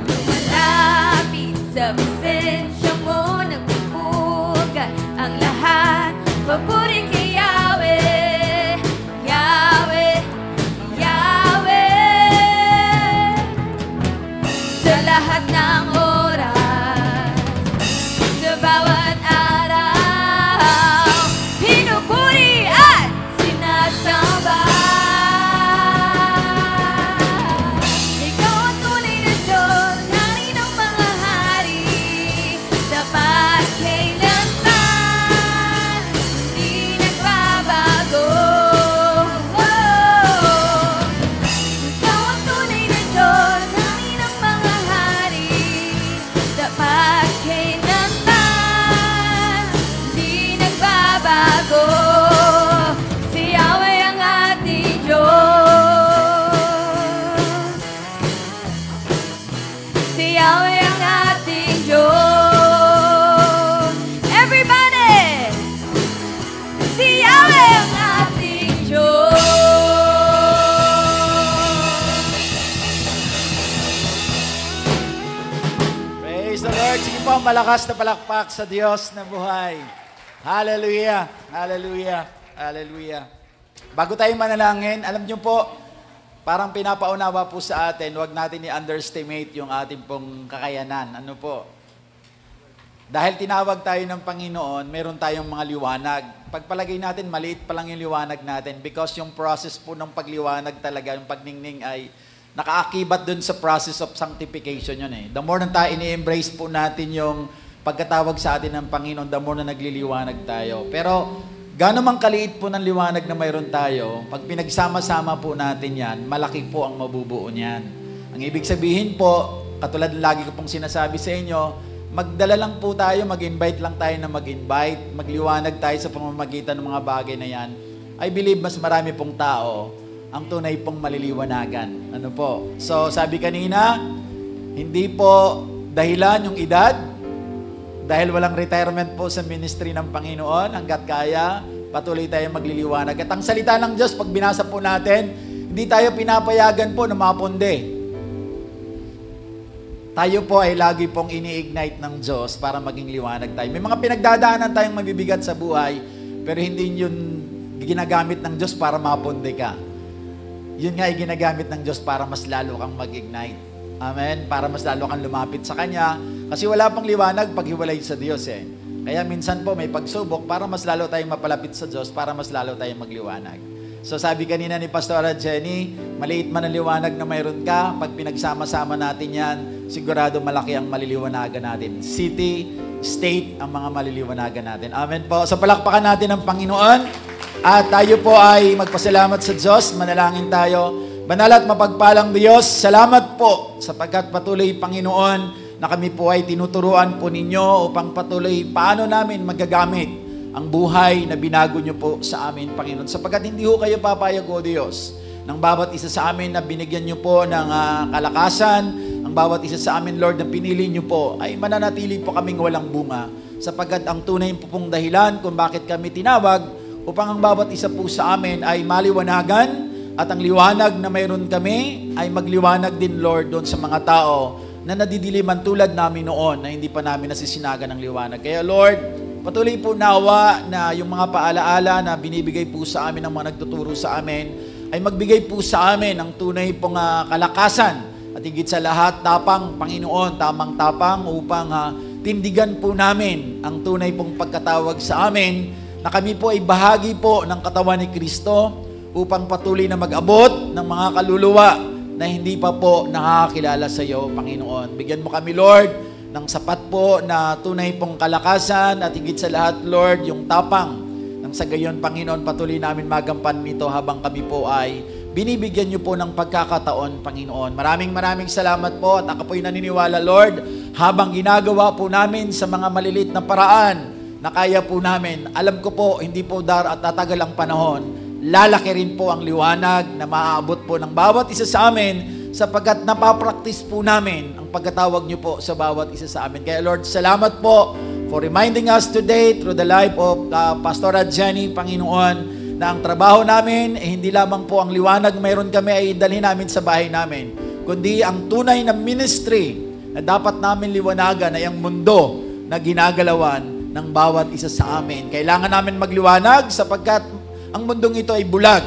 Lumalapit sa presensya mo, nagpupugat ang lahat. Papuri kay Yahweh, Yahweh, Yahweh. Sa lahat ng oras, sa bawat araw, pinupuri at sinasamba. Ikaw ang tunay na Diyos, hari ng mga hari, tapat kailanman, di nagbabago. Ikaw ang tunay na Diyos, hari ng mga hari, tapat kailanman, di nagbabago. Si Yahweh ang ating Diyos. Si Yahweh ang ating Diyos. Lord. Sige po, malakas na palakpak sa Diyos na buhay. Hallelujah. Hallelujah. Hallelujah. Bago tayo manalangin, alam niyo po, parang pinapaunawa po sa atin, huwag natin i-underestimate yung ating pong kakayanan. Ano po? Dahil tinawag tayo ng Panginoon, meron tayong mga liwanag. Pagpalagay natin, maliit pa lang yung liwanag natin because yung process po ng pagliwanag talaga, yung pagningning ay nakaakibat dun sa process of sanctification yun eh. The more na tayo ini-embrace po natin yung pagkatawag sa atin ng Panginoon, the more na nagliliwanag tayo. Pero gaano mang kaliit po ng liwanag na mayroon tayo, pag pinagsama-sama po natin yan, malaki po ang mabubuo niyan. Ang ibig sabihin po, katulad ng lagi ko pong sinasabi sa inyo, magdala lang po tayo, mag-invite lang tayo na mag-invite, magliwanag tayo sa pamamagitan ng mga bagay na yan. I believe mas marami pong tao ang tunay pong maliliwanagan. Ano po? So, sabi kanina, hindi po dahilan yung edad, dahil walang retirement po sa ministry ng Panginoon, hanggat kaya, patuloy tayong magliliwanag. At ang salita ng Diyos, pag binasa po natin, hindi tayo pinapayagan po na mapunde. Tayo po ay lagi pong ini-ignite ng Diyos para maging liwanag tayo. May mga pinagdadaanan tayong mabibigat sa buhay, pero hindi yun ginagamit ng Diyos para mapunde ka. Yun nga ay ginagamit ng Diyos para mas lalo kang mag-ignite. Amen? Para mas lalo kang lumapit sa Kanya. Kasi wala pang liwanag pag hiwalay sa Diyos eh. Kaya minsan po may pagsubok para mas lalo tayong mapalapit sa Diyos, para mas lalo tayong magliwanag. So sabi kanina ni Pastora Jenny, maliit man ang liwanag na mayroon ka, pag pinagsama-sama natin yan, sigurado malaki ang maliliwanagan natin. City, state, ang mga maliliwanagan natin. Amen po. So palakpakan natin ang Panginoon. At tayo po ay magpasalamat sa Diyos. Manalangin tayo. Banal at mapagpalang Diyos, salamat po sapagkat patuloy, Panginoon, na kami po ay tinuturuan po ninyo upang patuloy paano namin magagamit ang buhay na binago nyo po sa amin, Panginoon. Sapagkat hindi ho kayo papayag, O Diyos, ng bawat isa sa amin na binigyan nyo po ng kalakasan, ang bawat isa sa amin, Lord, na pinili nyo po, ay mananatili po kaming walang bunga. Sapagkat ang tunay po pong dahilan kung bakit kami tinawag, upang ang bawat isa po sa amin ay maliwanagan, at ang liwanag na mayroon kami ay magliwanag din, Lord, doon sa mga tao na nadidiliman tulad namin noon na hindi pa namin nasisinagan ng liwanag. Kaya, Lord, patuloy po nawa na yung mga paalaala na binibigay po sa amin ng mga nagtuturo sa amin ay magbigay po sa amin ng tunay pong kalakasan at higit sa lahat, tapang, Panginoon, tamang tapang upang tindigan po namin ang tunay pong pagkatawag sa amin na kami po ay bahagi po ng katawan ni Kristo upang patuloy na mag-abot ng mga kaluluwa na hindi pa po nakakakilala sa iyo, Panginoon. Bigyan mo kami, Lord, ng sapat po na tunay pong kalakasan at higit sa lahat, Lord, yung tapang nang sa gayon, Panginoon, patuloy namin magampan nito habang kami po ay binibigyan niyo po ng pagkakataon, Panginoon. Maraming salamat po at ako po'y naniniwala, Lord, habang ginagawa po namin sa mga malilit na paraan na kaya po namin, alam ko po, hindi po tatagal ang panahon, lalaki rin po ang liwanag na maaabot po ng bawat isa sa amin sapagkat napapraktis po namin ang pagkatawag niyo po sa bawat isa sa amin. Kaya Lord, salamat po for reminding us today through the life of Pastora Jenny, Panginoon, na ang trabaho namin hindi lamang po ang liwanag mayroon kami ay dalhin namin sa bahay namin, kundi ang tunay na ministry na dapat namin liwanagan ay ang mundo na ginagalawan ng bawat isa sa amin. Kailangan namin magliwanag sapagkat ang mundong ito ay bulag.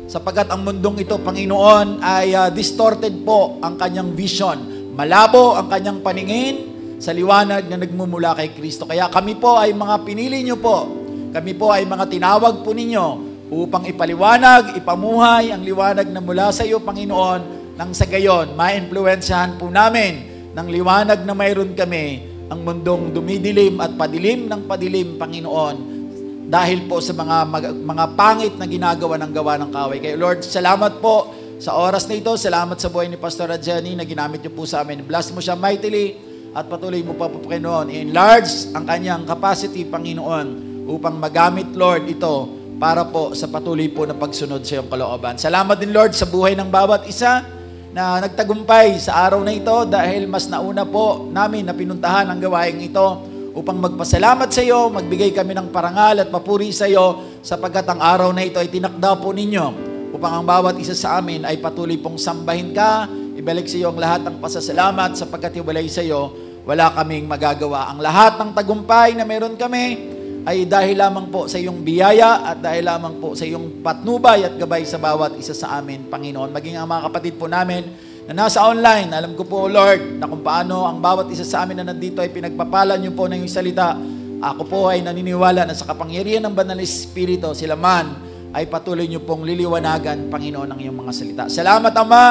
Sapagkat ang mundong ito, Panginoon, ay distorted po ang kanyang vision. Malabo ang kanyang paningin sa liwanag na nagmumula kay Kristo. Kaya kami po ay mga pinili niyo po. Kami po ay mga tinawag po ninyo upang ipaliwanag, ipamuhay ang liwanag na mula sa iyo, Panginoon, nang sa gayon, ma-influensyahan po namin ng liwanag na mayroon kami ang mundong dumidilim at padilim ng padilim, Panginoon, dahil po sa mga pangit na ginagawa ng kaway. Kaya Lord, salamat po sa oras na ito. Salamat sa buhay ni Pastora Jenny na ginamit niyo po sa amin. Bless mo siya mightily at patuloy mo pa po, Panginoon. Enlarge ang kanyang capacity, Panginoon, upang magamit, Lord, ito para po sa patuloy po na pagsunod sa iyong kalooban. Salamat din, Lord, sa buhay ng bawat isa na nagtagumpay sa araw na ito dahil mas nauna po namin na pinuntahan ang gawaing ito upang magpasalamat sa iyo, magbigay kami ng parangal at papuri sa iyo sapagkat ang araw na ito ay tinakda po ninyo upang ang bawat isa sa amin ay patuloy pong sambahin ka, ibalik sa iyo ang lahat ng pasasalamat sapagkat iwalay sa iyo wala kaming magagawa. Ang lahat ng tagumpay na meron kami ay dahil lamang po sa iyong biyaya at dahil lamang po sa iyong patnubay at gabay sa bawat isa sa amin, Panginoon. Maging ang mga kapatid po namin na nasa online, alam ko po, Lord, na kung paano ang bawat isa sa amin na nandito ay pinagpapala niyo po ng iyong salita. Ako po ay naniniwala na sa kapangyarihan ng Banal na Espiritu, sila man ay patuloy niyo pong liliwanagan, Panginoon, ng iyong mga salita. Salamat, Ama,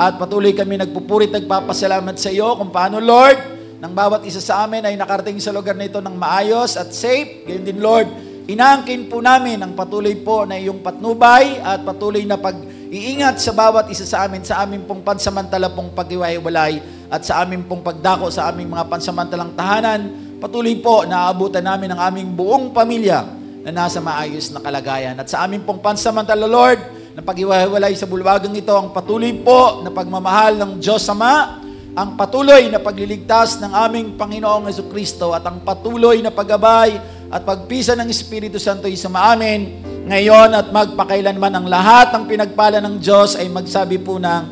at patuloy kami nagpupuri at nagpapasalamat sa iyo kung paano, Lord, ng bawat isa sa amin ay nakarating sa lugar na ito ng maayos at safe. Gayon din, Lord, inaangkin po namin ang patuloy po na iyong patnubay at patuloy na pag-iingat sa bawat isa sa amin, sa aming pong pansamantala pong pag-iwalay at sa aming pong pagdako sa aming mga pansamantalang tahanan. Patuloy po na aabutan namin ang aming buong pamilya na nasa maayos na kalagayan. At sa aming pong pansamantala, Lord, na pag-iwalay sa bulwagang ito, ang patuloy po na pagmamahal ng Diyos Ama, ang patuloy na pagliligtas ng aming Panginoong Jesucristo at ang patuloy na paggabay at pagpisa ng Espiritu Santo ay sumaamin ngayon at magpakailanman. Ang lahat ng pinagpala ng Diyos ay magsabi po ng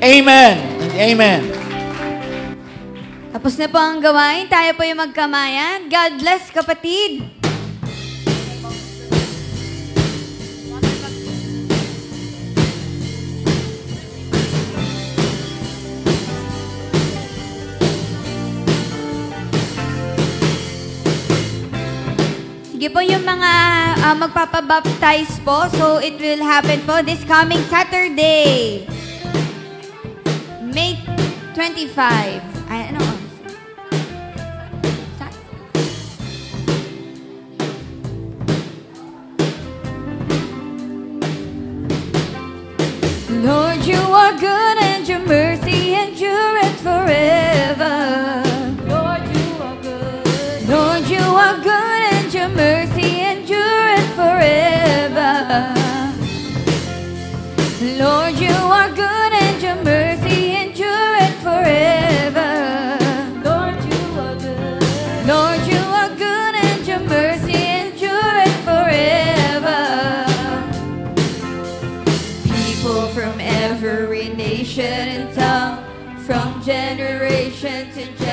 Amen and Amen. Tapos na po ang gawain. Tayo po yung magkamayan. God bless, kapatid. Sige po yung mga magpapabaptize po. So, it will happen po this coming Saturday. May 25. Ay, ano? Lord, you are good and your mercy endureth forever. Lord, you are good. Lord, you are good and your mercy endureth forever. Lord, you are good and your mercy endureth forever. Lord, you are good. Lord, you are good and your mercy endureth forever. People from every nation and tongue, from generation to generation.